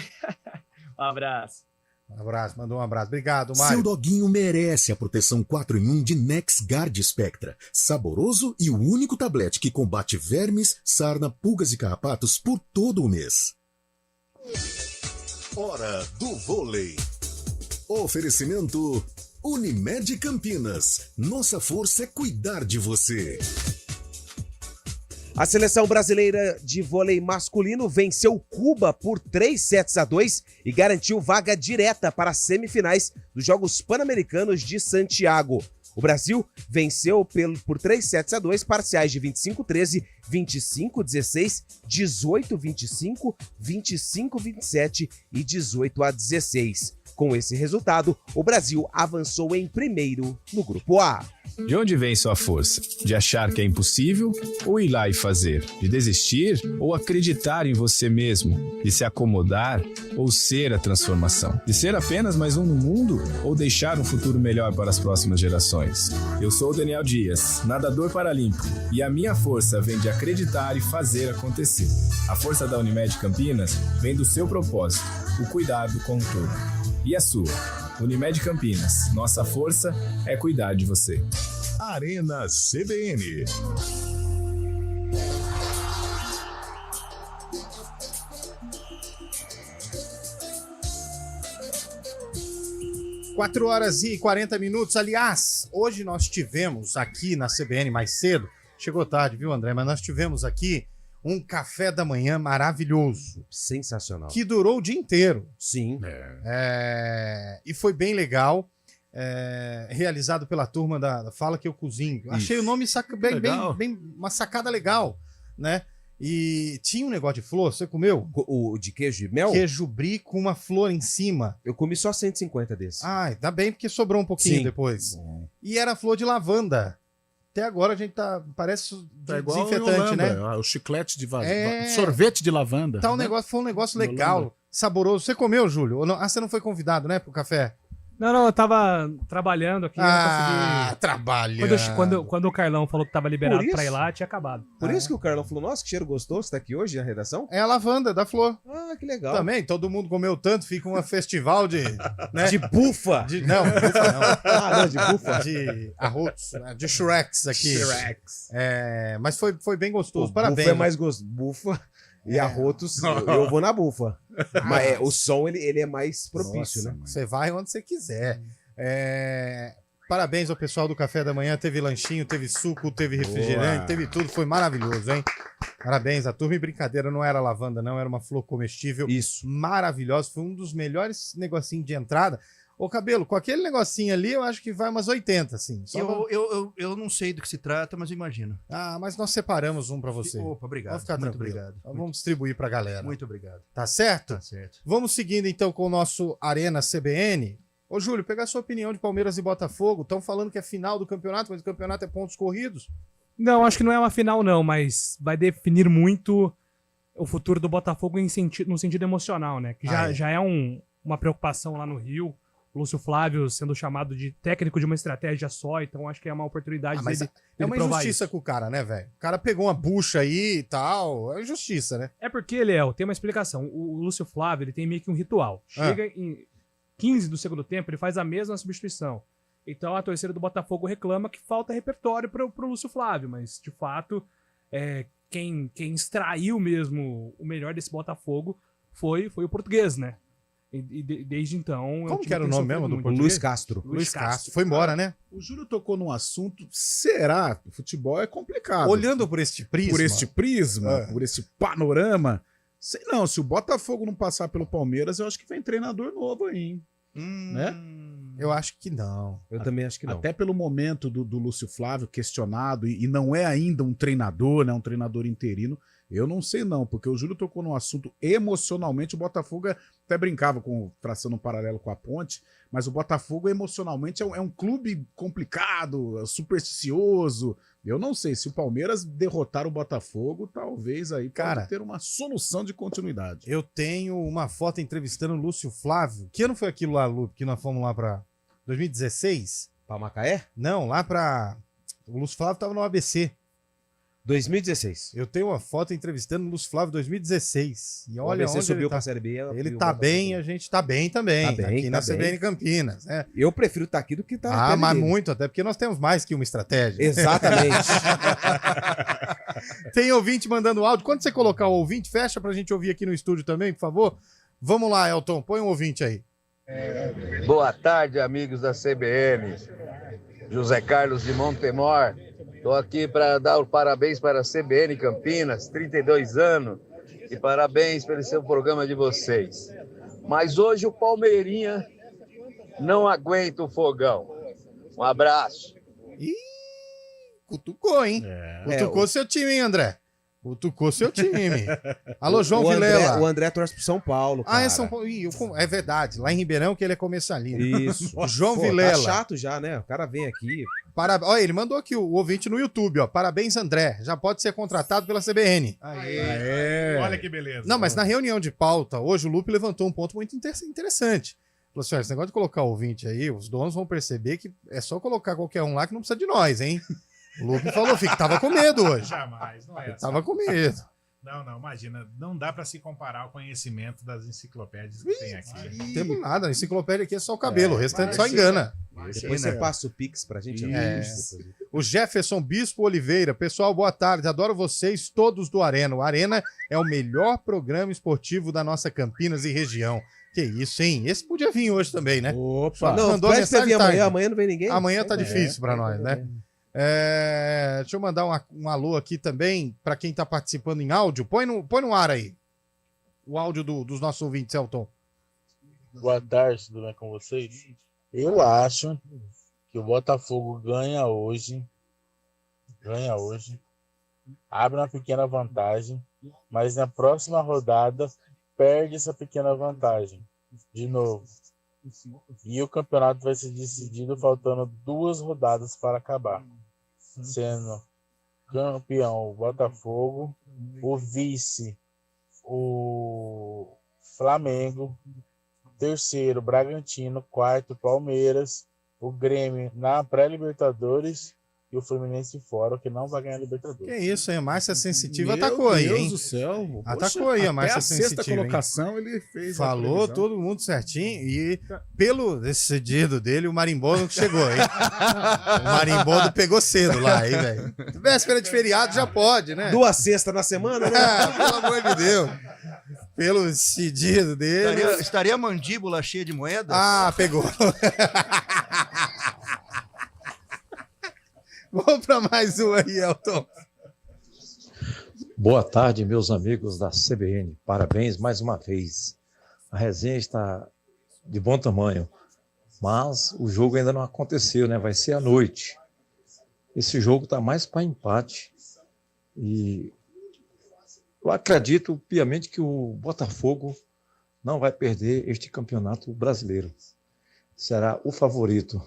Um abraço. Um abraço, mandou um abraço. Obrigado, Mário. Seu doguinho merece a proteção 4 em 1 de NexGard Spectra. Saboroso e o único tablete que combate vermes, sarna, pulgas e carrapatos por todo o mês. Hora do vôlei. Oferecimento Unimed Campinas. Nossa força é cuidar de você. A seleção brasileira de vôlei masculino venceu Cuba por 3-2 e garantiu vaga direta para as semifinais dos Jogos Pan-Americanos de Santiago. O Brasil venceu por 3-2 parciais de 25-13, 25-16, 18-25, 25-27 e 18-16. Com esse resultado, o Brasil avançou em primeiro no Grupo A. De onde vem sua força? De achar que é impossível ou ir lá e fazer? De desistir ou acreditar em você mesmo? De se acomodar ou ser a transformação? De ser apenas mais um no mundo ou deixar um futuro melhor para as próximas gerações? Eu sou o Daniel Dias, nadador paralímpico, e a minha força vem de acreditar e fazer acontecer. A força da Unimed Campinas vem do seu propósito, o cuidado com o todo. E a sua? Unimed Campinas. Nossa força é cuidar de você. Arena CBN. Quatro horas e 40 minutos. Aliás, hoje nós tivemos aqui na CBN mais cedo, chegou tarde, viu, André? Mas nós tivemos aqui um café da manhã maravilhoso. Sensacional. Que durou o dia inteiro. Sim. E foi bem legal. Realizado pela turma da Fala Que Eu Cozinho. Isso. Achei o nome bem uma sacada legal, né? E tinha um negócio de flor, você comeu? O de queijo e mel? Queijo brie com uma flor em cima. Eu comi só 150 desses. Ainda bem, porque sobrou um pouquinho depois. E era flor de lavanda. Até agora a gente parece igual desinfetante, né? O chiclete de sorvete de lavanda. Foi um negócio legal, saboroso. Você comeu, Júlio? Ou não? Você não foi convidado, né, pro café? Não, eu tava trabalhando aqui. Trabalhando. Quando o Carlão falou que tava liberado pra ir lá, tinha acabado. Por isso que o Carlão falou, nossa, que cheiro gostoso, você tá aqui hoje na redação? É a lavanda da flor. Ah, que legal. Também, todo mundo comeu tanto, fica um festival de... Né? De bufa. Não, bufa não. De bufa. De arrotos, de Shreks aqui. Shreks. Mas foi bem gostoso, parabéns. Bufa é mais gostoso. Bufa... E arrotos, eu vou na bufa. Mas o som, ele é mais propício, né? Você vai onde você quiser. Parabéns ao pessoal do Café da Manhã. Teve lanchinho, teve suco, teve refrigerante, teve tudo. Foi maravilhoso, hein? Parabéns. A turma, e brincadeira, não era lavanda, não. Era uma flor comestível. Isso. Maravilhosa. Foi um dos melhores negocinhos de entrada. Ô, Cabelo, com aquele negocinho ali, eu acho que vai umas 80, assim. Eu não sei do que se trata, mas imagino. Mas nós separamos um pra você. Opa, obrigado. Pode ficar muito tranquilo. obrigado. Vamos distribuir pra galera. Muito obrigado. Tá certo? Tá certo. Vamos seguindo, então, com o nosso Arena CBN. Ô, Júlio, pegar a sua opinião de Palmeiras e Botafogo. Estão falando que é final do campeonato, mas o campeonato é pontos corridos. Não, acho que não é uma final, não, mas vai definir muito o futuro do Botafogo no sentido emocional, né? Que já é uma preocupação lá no Rio. Lúcio Flávio sendo chamado de técnico de uma estratégia só, então acho que é uma oportunidade dele é uma injustiça com o cara, né, velho? O cara pegou uma bucha aí e tal, é injustiça, né? É porque, Léo, tem uma explicação. O Lúcio Flávio, ele tem meio que um ritual. Chega em 15 do segundo tempo, ele faz a mesma substituição. Então a torcida do Botafogo reclama que falta repertório pro Lúcio Flávio, mas, de fato, quem extraiu mesmo o melhor desse Botafogo foi o português, né? E desde então... Como que era o nome mesmo do português? Luiz Castro. Luiz Castro. Foi embora, né? O Júlio tocou num assunto, será? O futebol é complicado. Olhando por este prisma. Por esse panorama. Sei não, se o Botafogo não passar pelo Palmeiras, eu acho que vem treinador novo aí, hein? Né? Eu acho que não. Eu também acho que não. Até pelo momento do Lúcio Flávio questionado, e não é ainda um treinador, né? Um treinador interino. Eu não sei não, porque o Júlio tocou num assunto emocionalmente, o Botafogo até brincava traçando um paralelo com a Ponte, mas o Botafogo emocionalmente é um clube complicado, supersticioso. Eu não sei, se o Palmeiras derrotar o Botafogo, talvez aí pode ter uma solução de continuidade. Eu tenho uma foto entrevistando o Lúcio Flávio. Que ano foi aquilo lá, Lu? Que nós fomos lá pra 2016? Pra Macaé? Não, lá pra... O Lúcio Flávio tava no ABC. 2016. Eu tenho uma foto entrevistando o Lúcio Flávio 2016. E olha onde subiu ele tá. Pra Série B. Ele tá bem, a gente tá bem também. Tá bem, aqui na CBN Campinas. Né? Eu prefiro estar aqui do que estar Ah, mas muito, até porque nós temos mais que uma estratégia. Exatamente. Tem ouvinte mandando áudio. Quando você colocar o ouvinte, fecha pra gente ouvir aqui no estúdio também, por favor. Vamos lá, Elton, põe um ouvinte aí. Boa tarde, amigos da CBN. José Carlos de Montemor. Estou aqui para dar os parabéns para a CBN Campinas, 32 anos. E parabéns pelo seu programa de vocês. Mas hoje o Palmeirinha não aguenta o fogão. Um abraço. Ih, cutucou, hein? Cutucou seu time, hein, André? Cutucou seu time. Alô, João Vilela. O André torce pro São Paulo, cara. Ah, é São Paulo. É verdade. Lá em Ribeirão que ele é comercialista. Isso. João Pô, Vilela. Tá chato já, né? O cara vem aqui. Olha, ele mandou aqui o ouvinte no YouTube, ó. Parabéns, André. Já pode ser contratado pela CBN. Aê. Olha que beleza. Não, mas na reunião de pauta, hoje o Lupe levantou um ponto muito interessante. Falou assim, esse negócio de colocar o ouvinte aí, os donos vão perceber que é só colocar qualquer um lá que não precisa de nós, hein? O Lupe falou, que tava com medo hoje. Jamais, não é Ele tava com medo. Não, imagina. Não dá pra se comparar ao conhecimento das enciclopédias que tem aqui. Não tem nada, a enciclopédia aqui é só o cabelo, o restante só engana. Depois você passa o Pix pra gente. O Jefferson Bispo Oliveira. Pessoal, boa tarde. Adoro vocês todos do Arena. O Arena é o melhor programa esportivo da nossa Campinas e região. Que isso, hein? Esse podia vir hoje também, né? Opa, não, pode você vir amanhã. Amanhã não vem ninguém. Amanhã tá difícil pra nós, né? Deixa eu mandar um alô aqui também para quem tá participando em áudio. Põe no ar aí. O áudio dos nossos ouvintes, Elton. Boa tarde, tudo bem com vocês? Eu acho que o Botafogo ganha hoje. Abre uma pequena vantagem, mas na próxima rodada perde essa pequena vantagem de novo. E o campeonato vai ser decidido faltando 2 rodadas para acabar, sendo campeão o Botafogo, o vice o Flamengo, terceiro Bragantino, quarto Palmeiras, o Grêmio na pré-Libertadores e o Fluminense fora, que não vai ganhar a Libertadores. Que isso, hein? A Márcia Sensitiva atacou aí, hein? Meu Deus do céu. Atacou aí a Márcia Sensitiva. A sexta colocação ele fez. Falou todo mundo certinho e pelo decidido dele, o marimbondo chegou, hein? O marimbondo pegou cedo lá, hein, velho? Véspera de feriado já pode, né? 2 sextas na semana, né? Pelo amor de Deus. Pelo decidido dele. Estaria a mandíbula cheia de moedas? Ah, pegou. Vamos para mais um aí, Elton. Boa tarde, meus amigos da CBN. Parabéns mais uma vez. A resenha está de bom tamanho, mas o jogo ainda não aconteceu, né? Vai ser à noite. Esse jogo está mais para empate. E eu acredito piamente que o Botafogo não vai perder este campeonato brasileiro. Será o favorito.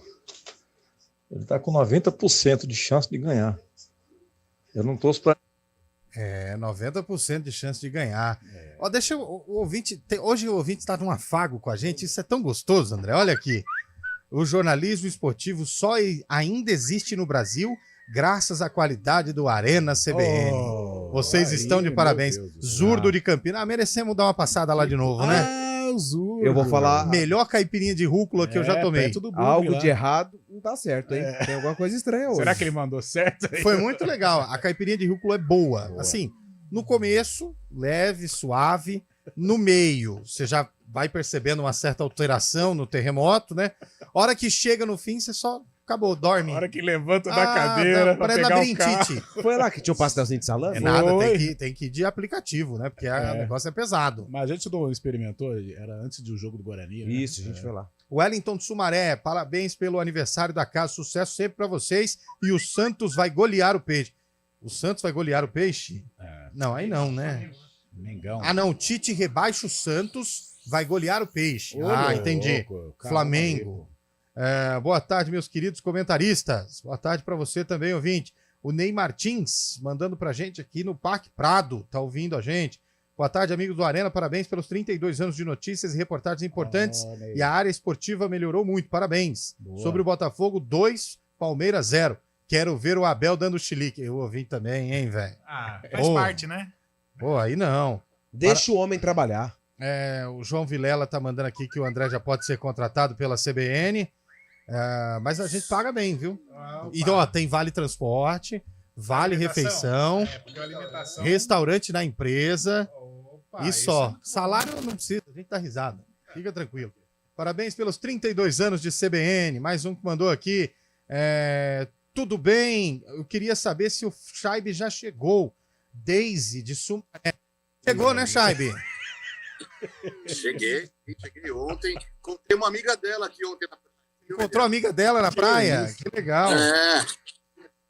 Ele está com 90% de chance de ganhar. Eu não torço para... 90% de chance de ganhar. Ó, deixa o ouvinte... Hoje o ouvinte está num afago com a gente. Isso é tão gostoso, André. Olha aqui. O jornalismo esportivo só ainda existe no Brasil graças à qualidade do Arena CBN. Vocês estão de parabéns. Zurdo de Campinas. Merecemos dar uma passada lá de novo, né? Eu vou falar... Melhor caipirinha de rúcula que eu já tomei. Algo de errado não tá certo, hein? Tem alguma coisa estranha hoje. Será que ele mandou certo? Foi muito legal. A caipirinha de rúcula é boa. Assim, no começo, leve, suave. No meio, você já vai percebendo uma certa alteração no terremoto, né? Hora que chega no fim, você só... Acabou, dorme. A hora que levanta da cadeira pra pegar o carro. Foi lá que tinha um pastelzinho de salame? É nada, tem que ir de aplicativo, né? Porque o negócio é pesado. Mas a gente não experimentou, era antes do jogo do Guarani. Né? Isso, a gente foi lá. O Wellington de Sumaré, parabéns pelo aniversário da casa, sucesso sempre pra vocês. E o Santos vai golear o Peixe. O Santos vai golear o Peixe? Não, aí não, né? Mengão. Ah, não, o Tite rebaixa o Santos, vai golear o Peixe. Entendi. Flamengo. Boa tarde, meus queridos comentaristas. Boa tarde para você também, ouvinte. O Ney Martins, mandando pra gente aqui no Parque Prado, tá ouvindo a gente. Boa tarde, amigos do Arena, parabéns pelos 32 anos de notícias e reportagens importantes. E a área esportiva melhorou muito, parabéns. Boa. Sobre o Botafogo, 2, Palmeiras 0. Quero ver o Abel dando chilique. Eu ouvi também, hein, velho? Ah, faz parte, né? Pô, aí não. Deixa o homem trabalhar. O João Vilela tá mandando aqui que o André já pode ser contratado pela CBN. Mas a gente paga bem, viu? Então, ó, tem vale transporte, vale refeição, restaurante na empresa e só. Salário não precisa, a gente dá risada. Fica tranquilo. Parabéns pelos 32 anos de CBN. Mais um que mandou aqui. Tudo bem? Eu queria saber se o Scheibe já chegou. Daisy de Sumaré. Chegou, né, Scheibe? Cheguei ontem. Encontrei uma amiga dela aqui ontem na praia. Encontrou a amiga dela na praia? Que legal.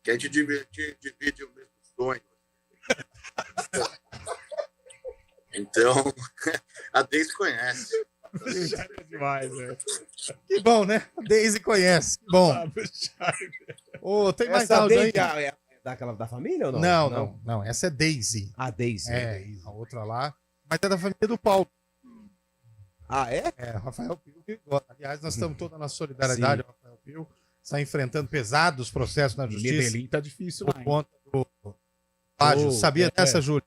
Que a gente divide o mesmo sonho. Então, a Daisy conhece. É demais, velho. Que bom, né? A Daisy conhece. Que bom. Tem mais áudio aí? É daquela da família ou não? Não. Essa é Daisy. A Daisy. A outra lá. Mas é da família do Paulo. Ah, é? Rafael Pio que gosta. Aliás, nós estamos toda na solidariedade. O Rafael Pio está enfrentando pesados processos na justiça. Medellín tá difícil lá. Por conta do plágio. Sabia dessa, Júlio?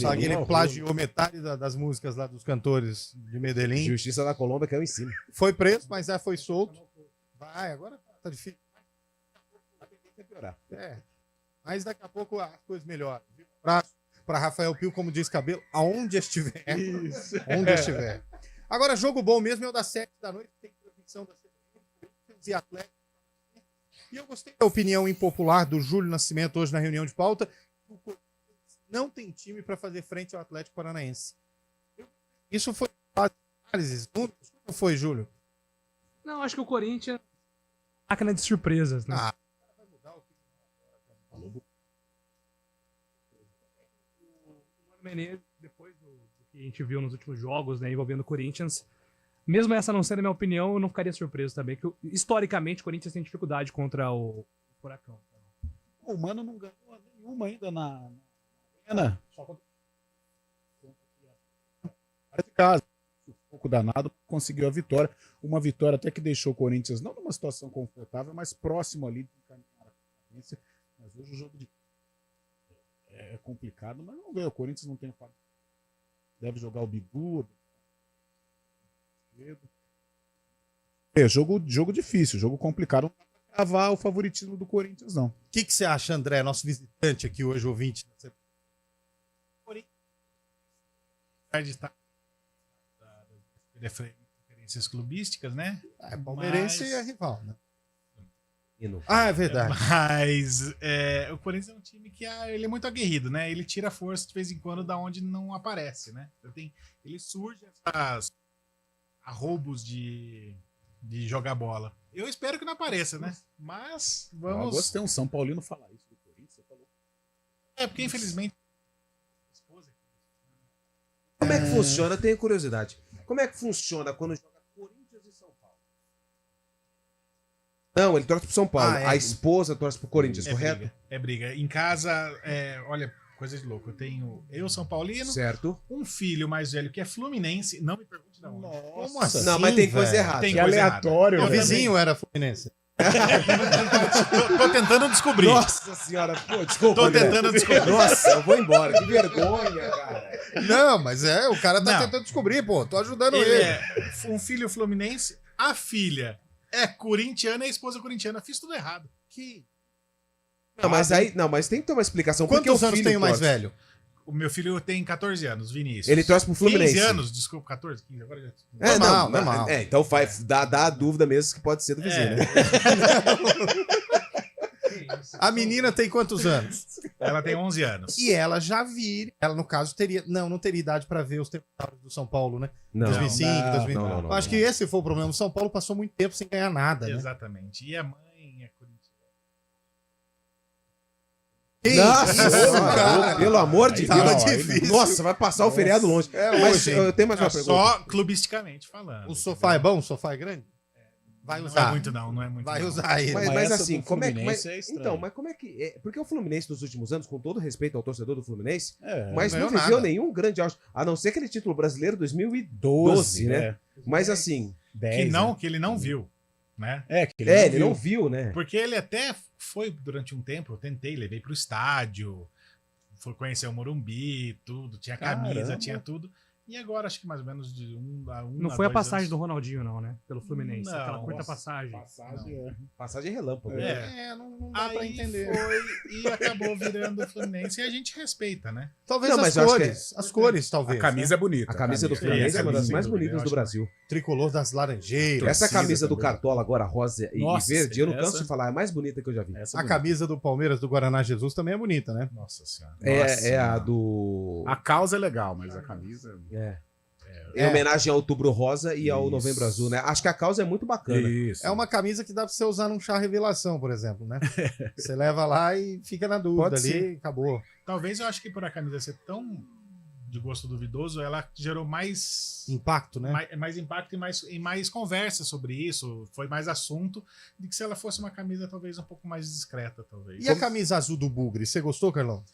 Só que ele plagiou metade das músicas lá dos cantores de Medellín. Justiça da Colômbia caiu em cima. Foi preso, mas já foi solto. Agora tá difícil. Vai piorar. Mas daqui a pouco as coisas melhoram. Um abraço para Rafael Pio, como diz Cabelo, aonde estiver. Isso. Onde estiver. Agora, jogo bom mesmo é o das 7 da noite. Tem transmissão da Corinthians e Atlético. E eu gostei da opinião impopular do Júlio Nascimento hoje na reunião de pauta. O Corinthians não tem time para fazer frente ao Atlético Paranaense. Isso foi análise. Como foi, Júlio? Não, acho que o Corinthians máquina de surpresas, né? Vai mudar o Mano Menezes, depois do que a gente viu nos últimos jogos, né, envolvendo o Corinthians, mesmo essa não sendo a minha opinião, eu não ficaria surpreso também, que historicamente o Corinthians tem dificuldade contra o Furacão. O Mano não ganhou nenhuma ainda na arena. Só contra de casa. Um pouco danado, conseguiu a vitória. Uma vitória até que deixou o Corinthians não numa situação confortável, mas próximo ali de encaminhar a conferência. Mas hoje o jogo é complicado, mas não ganhou. O Corinthians não tem fato. Deve jogar o Bigu. Jogo difícil, jogo complicado. Não dá pra cavar o favoritismo do Corinthians, não. O que você acha, André, nosso visitante aqui hoje, ouvinte? Está referências clubísticas, né? Palmeirense é rival, né? É verdade. Mas o Corinthians é um time que ele é muito aguerrido, né? Ele tira força de vez em quando da onde não aparece, né? Ele surge essas roubos de jogar bola. Eu espero que não apareça, né? Mas vamos... Eu gostei um São Paulino falar isso do Corinthians. Você falou. Porque infelizmente... Como é que funciona? Eu tenho curiosidade. Como é que funciona quando joga Corinthians e São Paulo? Não, ele torce pro São Paulo. A esposa torce pro Corinthians, correto? É briga. Em casa, olha, coisa de louco. Eu tenho São Paulino. Certo. Um filho mais velho que é fluminense. Não me pergunte de onde. Como assim? Não, mas tem coisa errada. Tem coisa aleatório. Errada. O vizinho era fluminense. Tô tentando descobrir. Nossa senhora, pô, desculpa. Tô tentando descobrir. Nossa, eu vou embora. Que vergonha, cara. Não, mas o cara tá tentando descobrir, pô. Tô ajudando ele. Um filho fluminense, a filha é corintiana e a esposa corintiana. Fiz tudo errado. Mas tem que ter uma explicação. Quantos anos tem o mais velho? O meu filho tem 14 anos, Vinícius. Ele torce pro Fluminense. 15 anos, desculpa, 14, 15, agora já... Normal. Então dá a dúvida mesmo que pode ser do vizinho, né? A menina tem quantos anos? Ela tem 11 anos. E ela já vira... Ela, no caso, não teria idade pra ver os temporários do São Paulo, né? Não. 2005, 2000. Não. Acho que esse foi o problema. O São Paulo passou muito tempo sem ganhar nada, né? Exatamente. E a mãe é corintiana. Nossa, cara. Pelo amor de Deus. Difícil. Nossa, vai passar o feriado longe. Mas eu tenho mais uma pergunta. Só clubisticamente falando. O sofá é bom? O sofá é grande? Vai usar. Não é muito, não. Vai usar ele. Mas assim, como é que... Então, mas como é que... Porque o Fluminense nos últimos anos, com todo respeito ao torcedor do Fluminense, mas não viveu nenhum grande auge. A não ser aquele título brasileiro 2012, né? Mas assim... Que ele não viu. né? Que ele não viu, né? Porque ele até foi durante um tempo, eu tentei, levei pro estádio, foi conhecer o Morumbi, tudo, tinha camisa, Caramba. tinha tudo. E agora acho que mais ou menos de Não foi a passagem do Ronaldinho, não, né? Pelo Fluminense. Não, aquela curta passagem. Passagem relâmpago. Não dá pra Aí entender. Foi e acabou virando o Fluminense e a gente respeita, né? Talvez Não, as mas eu acho cores. As cores, talvez. A camisa é bonita. A camisa do Fluminense é uma das mais bonitas do Brasil. Tricolor das Laranjeiras. Essa camisa do Cartola agora, rosa e Nossa, verde, eu não essa- canso de falar, é a mais bonita que eu já vi. A camisa do Palmeiras do Guaraná Jesus também é bonita, né? Nossa senhora. É a do... A causa é legal, mas a camisa... Em homenagem ao Outubro Rosa e ao Novembro Azul, né? Acho que a causa é muito bacana. É uma camisa que dá pra você usar num chá revelação, por exemplo, né? Você leva lá e fica na dúvida Pode ali ser. e acabou. Talvez eu acho que por a camisa ser tão de gosto duvidoso, ela gerou mais impacto, né? Mais impacto e mais conversa sobre isso. Foi mais assunto de que se ela fosse uma camisa talvez um pouco mais discreta, talvez. E a camisa azul do Bugre, você gostou, Carlão?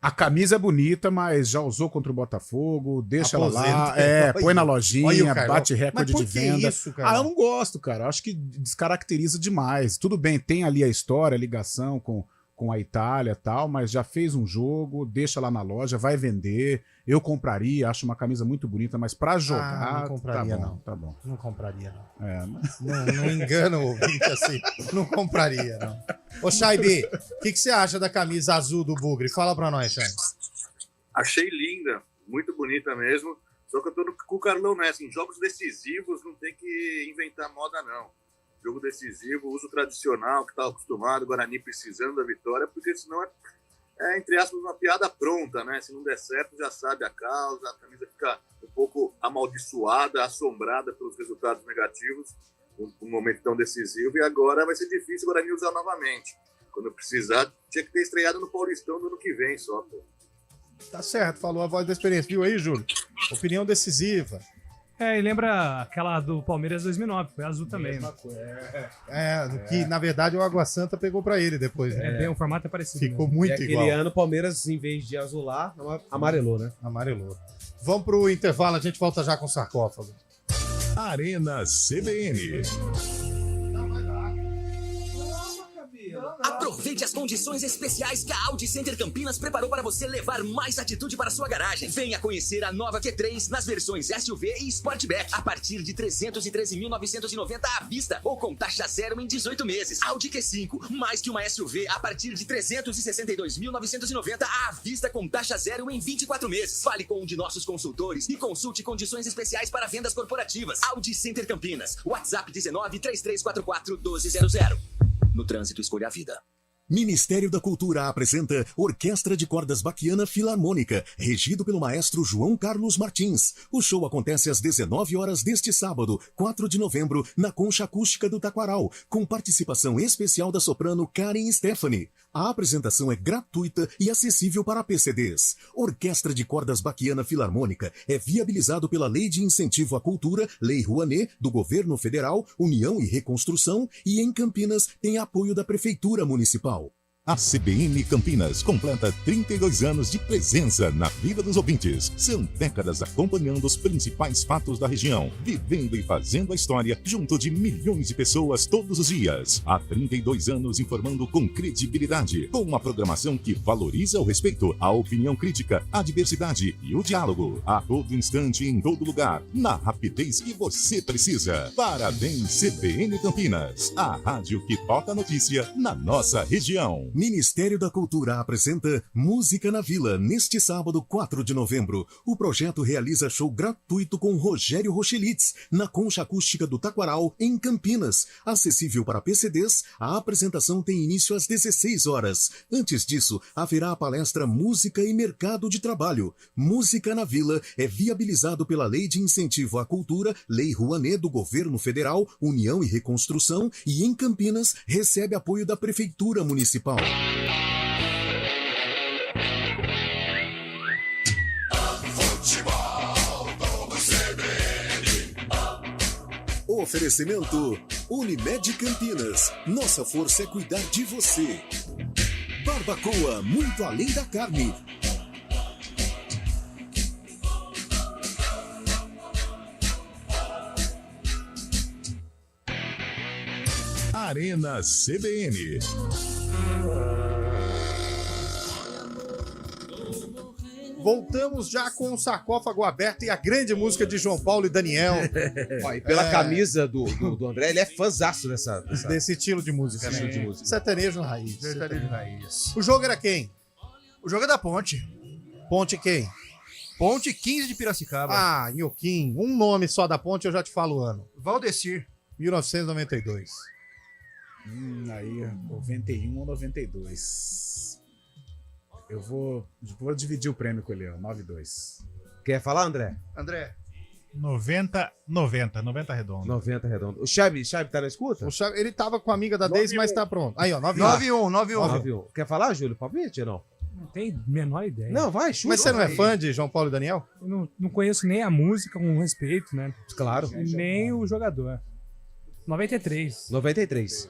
A camisa é bonita, mas já usou contra o Botafogo, deixa ela lá, Aposenta. põe na Olha lojinha, o Carlão. bate recorde Mas de por que venda. isso, Carlão? Eu não gosto, cara. Eu acho que descaracteriza demais. Tudo bem, tem ali a história, a ligação com a Itália e tal, mas já fez um jogo, deixa lá na loja, vai vender. Eu compraria, acho uma camisa muito bonita, mas pra jogar, não compraria, tá bom, não. tá bom. Não compraria, não. Mas... Não engana o ouvinte assim. Não compraria, não. Ô, Chaibi, o que você acha da camisa azul do Bugre? Fala pra nós, Chaibi. Achei linda, muito bonita mesmo. Só que eu tô com o Carlão nessa. Em jogos decisivos não tem que inventar moda, não. Jogo decisivo, uso tradicional, que tá acostumado, Guarani precisando da vitória, porque senão é, entre aspas, uma piada pronta, né? Se não der certo, já sabe a causa, a camisa fica um pouco amaldiçoada, assombrada pelos resultados negativos, um momento tão decisivo, e agora vai ser difícil o Guarani usar novamente. Quando precisar, tinha que ter estreado no Paulistão do ano que vem só, pô. Tá certo, falou a voz da experiência. Viu aí, Júlio? Opinião decisiva. E lembra aquela do Palmeiras 2009, foi azul também. Né? Que na verdade o Água Santa pegou pra ele depois. Né? Bem, o formato é parecido. Ficou mesmo. muito Aquele igual. ano o Palmeiras, em vez de azular, amarelou, né? Amarelou. Vamos pro intervalo, a gente volta já com o sarcófago. Arena CBN. Aproveite as condições especiais que a Audi Center Campinas preparou para você levar mais atitude para sua garagem. Venha conhecer a nova Q3 nas versões SUV e Sportback a partir de 313.990 à vista ou com taxa zero em 18 meses. Audi Q5, mais que uma SUV a partir de 362.990 à vista com taxa zero em 24 meses. Fale com um de nossos consultores e consulte condições especiais para vendas corporativas. Audi Center Campinas. WhatsApp 19-3344-1200. No trânsito, escolha a vida. Ministério da Cultura apresenta Orquestra de Cordas Baquiana Filarmônica, regido pelo maestro João Carlos Martins. O show acontece às 19 horas deste sábado, 4 de novembro, na Concha Acústica do Taquaral, com participação especial da soprano Karen Stephanie. A apresentação é gratuita e acessível para PCDs. Orquestra de Cordas Baquiana Filarmônica é viabilizado pela Lei de Incentivo à Cultura, Lei Rouanet, do Governo Federal, União e Reconstrução, e em Campinas tem apoio da Prefeitura Municipal. A CBN Campinas completa 32 anos de presença na vida dos ouvintes. São décadas acompanhando os principais fatos da região, vivendo e fazendo a história junto de milhões de pessoas todos os dias. Há 32 anos informando com credibilidade, com uma programação que valoriza o respeito, a opinião crítica, a diversidade e o diálogo. A todo instante e em todo lugar, na rapidez que você precisa. Parabéns, CBN Campinas, a rádio que toca a notícia na nossa região. Ministério da Cultura apresenta Música na Vila, neste sábado, 4 de novembro. O projeto realiza show gratuito com Rogério Rochelitz, na Concha Acústica do Taquaral, em Campinas. Acessível para PCDs, a apresentação tem início às 16 horas. Antes disso, haverá a palestra Música e Mercado de Trabalho. Música na Vila é viabilizado pela Lei de Incentivo à Cultura, Lei Rouanet do Governo Federal, União e Reconstrução, e em Campinas recebe apoio da Prefeitura Municipal. Oferecimento Unimed Campinas. Nossa força é cuidar de você. Barbacoa, muito além da carne. Arena CBN. Voltamos já com o sarcófago aberto e a grande música de João Paulo e Daniel. Ó, e pela camisa do André, ele é fãzaço desse estilo de música, né? de música. Sertanejo raiz. Sertanejo raiz. O jogo era quem? O jogo é da Ponte. Ponte quem? Ponte 15 de Piracicaba. Ah, Nhoquim. Um nome só da Ponte, eu já te falo o ano. Valdecir. 1992. Aí, 91 ou 92. Eu vou dividir o prêmio com ele, ó, 9-2. Quer falar, André? André. 90 redondo. 90 redondo. O Chabe tá na escuta? O Chabe, ele tava com a amiga da Deise, mas tá pronto. Aí, ó, 91. 91. Quer falar, Júlio? Palpite ou não? Não tem a menor ideia. Não, vai, chuta. Mas você não é fã de João Paulo e Daniel? Eu não conheço nem a música com respeito, né? Claro. Nem o jogador. 93. 93.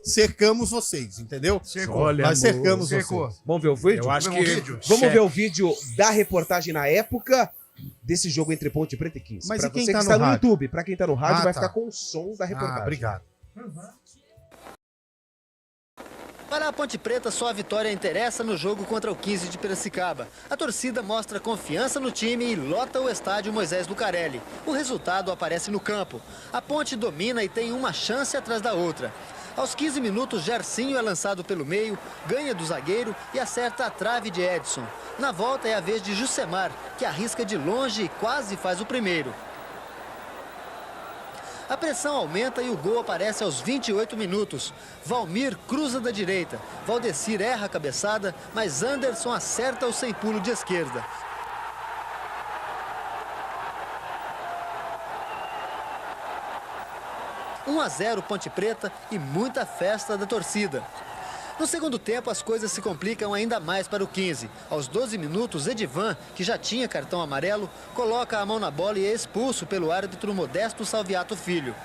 Cercamos vocês, entendeu? Cercou. Olha, nós cercamos vocês. Vamos ver o vídeo? Eu acho que... Vamos ver o vídeo da reportagem na época desse jogo entre Ponte Preta e 15. Mas pra e quem você tá que no está no rádio? YouTube, pra quem tá no rádio, vai tá. ficar com o som da reportagem. Obrigado. Para a Ponte Preta, só a vitória interessa no jogo contra o 15 de Piracicaba. A torcida mostra confiança no time e lota o estádio Moisés Lucarelli. O resultado aparece no campo. A Ponte domina e tem uma chance atrás da outra. Aos 15 minutos, Gersinho é lançado pelo meio, ganha do zagueiro e acerta a trave de Edson. Na volta é a vez de Jusemar, que arrisca de longe e quase faz o primeiro. A pressão aumenta e o gol aparece aos 28 minutos. Valmir cruza da direita. Valdecir erra a cabeçada, mas Anderson acerta o sem pulo de esquerda. – 1-0 Ponte Preta e muita festa da torcida. No segundo tempo, as coisas se complicam ainda mais para o 15. Aos 12 minutos, Edivan, que já tinha cartão amarelo, coloca a mão na bola e é expulso pelo árbitro Modesto Salviato Filho.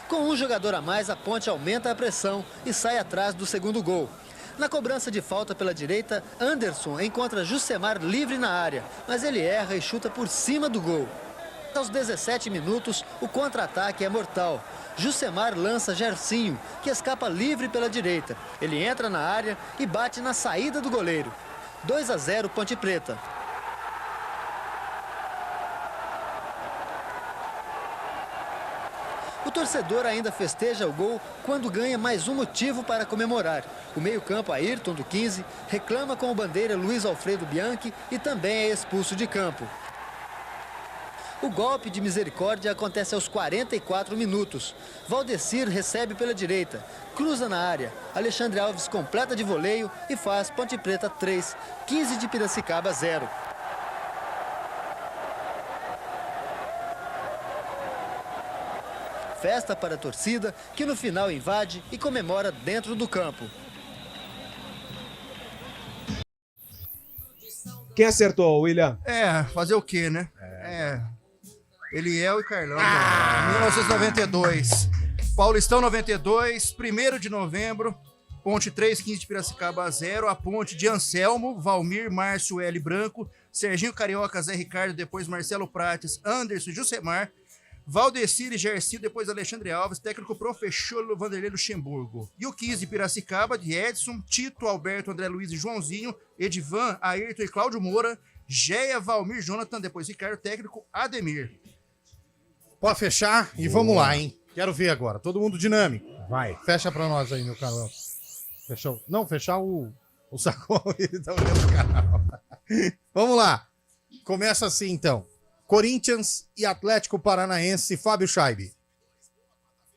Com um jogador a mais, a Ponte aumenta a pressão e sai atrás do segundo gol. Na cobrança de falta pela direita, Anderson encontra Jusemar livre na área, mas ele erra e chuta por cima do gol. Aos 17 minutos, o contra-ataque é mortal. Jusemar lança Gersinho, que escapa livre pela direita. Ele entra na área e bate na saída do goleiro. 2-0 Ponte Preta. O torcedor ainda festeja o gol quando ganha mais um motivo para comemorar. O meio-campo Ayrton, do 15, reclama com o bandeira Luiz Alfredo Bianchi e também é expulso de campo. O golpe de misericórdia acontece aos 44 minutos. Valdecir recebe pela direita, cruza na área. Alexandre Alves completa de voleio e faz Ponte Preta 3, 15 de Piracicaba 0. Festa para a torcida, que no final invade e comemora dentro do campo. Quem acertou, William? Fazer o quê, né? Eliel e Carlão. 1992. Paulistão 92, 1º de novembro. Ponte 3, 15 de Piracicaba 0. A ponte de Anselmo, Valmir, Márcio, L. Branco, Serginho Carioca, Zé Ricardo, depois Marcelo Prates, Anderson e Jusemar. Valdecir e Gersinho, depois Alexandre Alves, técnico professor Vanderlei Luxemburgo. E o 15 de Piracicaba, de Edson, Tito, Alberto, André Luiz e Joãozinho, Edivan, Ayrton e Cláudio Moura, Géia, Valmir, Jonathan, depois Ricardo, técnico Ademir. Pode fechar e vamos lá, hein? Quero ver agora. Todo mundo dinâmico. Vai. Fecha pra nós aí, meu Carlão. Fechou? Não, fechar o saco. Ele tá olhando o canal. Vamos lá. Começa assim, então. Corinthians e Atlético Paranaense, Fábio Scheibe.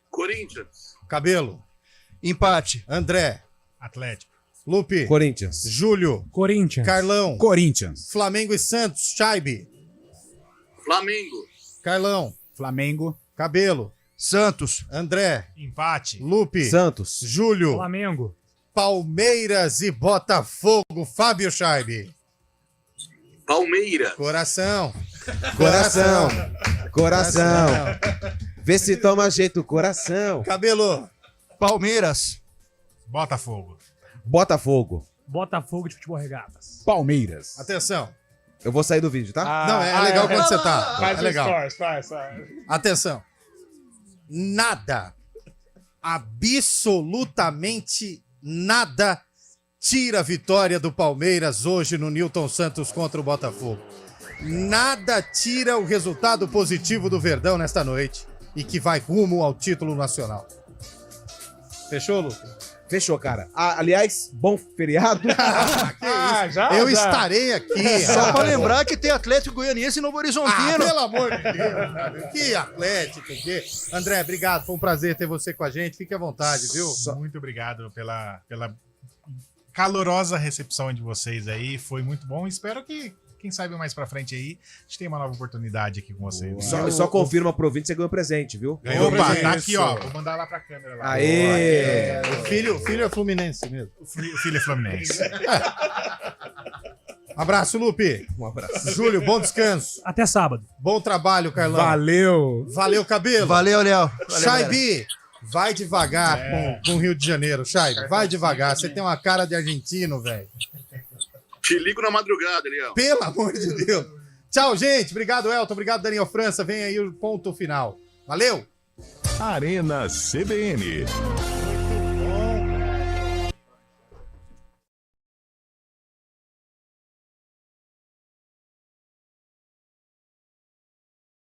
Corinthians. Cabelo. Empate. André. Atlético. Lupe. Corinthians. Júlio. Corinthians. Carlão. Corinthians. Flamengo e Santos, Scheibe. Flamengo. Carlão. Flamengo. Cabelo. Santos. André. Empate. Lupe. Santos. Júlio. Flamengo. Palmeiras e Botafogo, Fábio Scheibe. Palmeiras. Coração. Coração. Vê se toma jeito, coração. Cabelo. Palmeiras. Botafogo. Botafogo. Botafogo de Futebol Regatas. Palmeiras. Atenção. Eu vou sair do vídeo, tá? Não, é legal quando você tá. Faz É legal. Faz. Atenção. Nada absolutamente nada tira a vitória do Palmeiras hoje no Newton Santos contra o Botafogo. Nada tira o resultado positivo do Verdão nesta noite e que vai rumo ao título nacional. Fechou, Lucas? Fechou, cara. Aliás, bom feriado. Eu estarei aqui. Só pra lembrar que tem Atlético Goianiense e Novo Horizontino. Pelo amor de Deus, cara. Que Atlético, que... André, obrigado. Foi um prazer ter você com a gente. Fique à vontade, viu? Muito obrigado pela calorosa recepção de vocês aí. Foi muito bom. Espero que, quem sabe mais pra frente aí, a gente tem uma nova oportunidade aqui com vocês. Só confirma pro ouvinte que você ganhou presente, viu? Opa, tá aqui, ó. Vou mandar lá pra câmera. Lá. Aê! O filho é fluminense mesmo. O filho é fluminense. Abraço, Lupe. Um abraço. Júlio, bom descanso. Até sábado. Bom trabalho, Carlão. Valeu. Valeu, Cabelo. Valeu, Léo. Chaibi, vai devagar com o Rio de Janeiro. Chaibi, vai devagar. Você tem uma cara de argentino, velho. Te ligo na madrugada, Léo. Pelo amor de Deus. Tchau, gente. Obrigado, Elton. Obrigado, Daniel França. Vem aí o ponto final. Valeu. Arena CBN.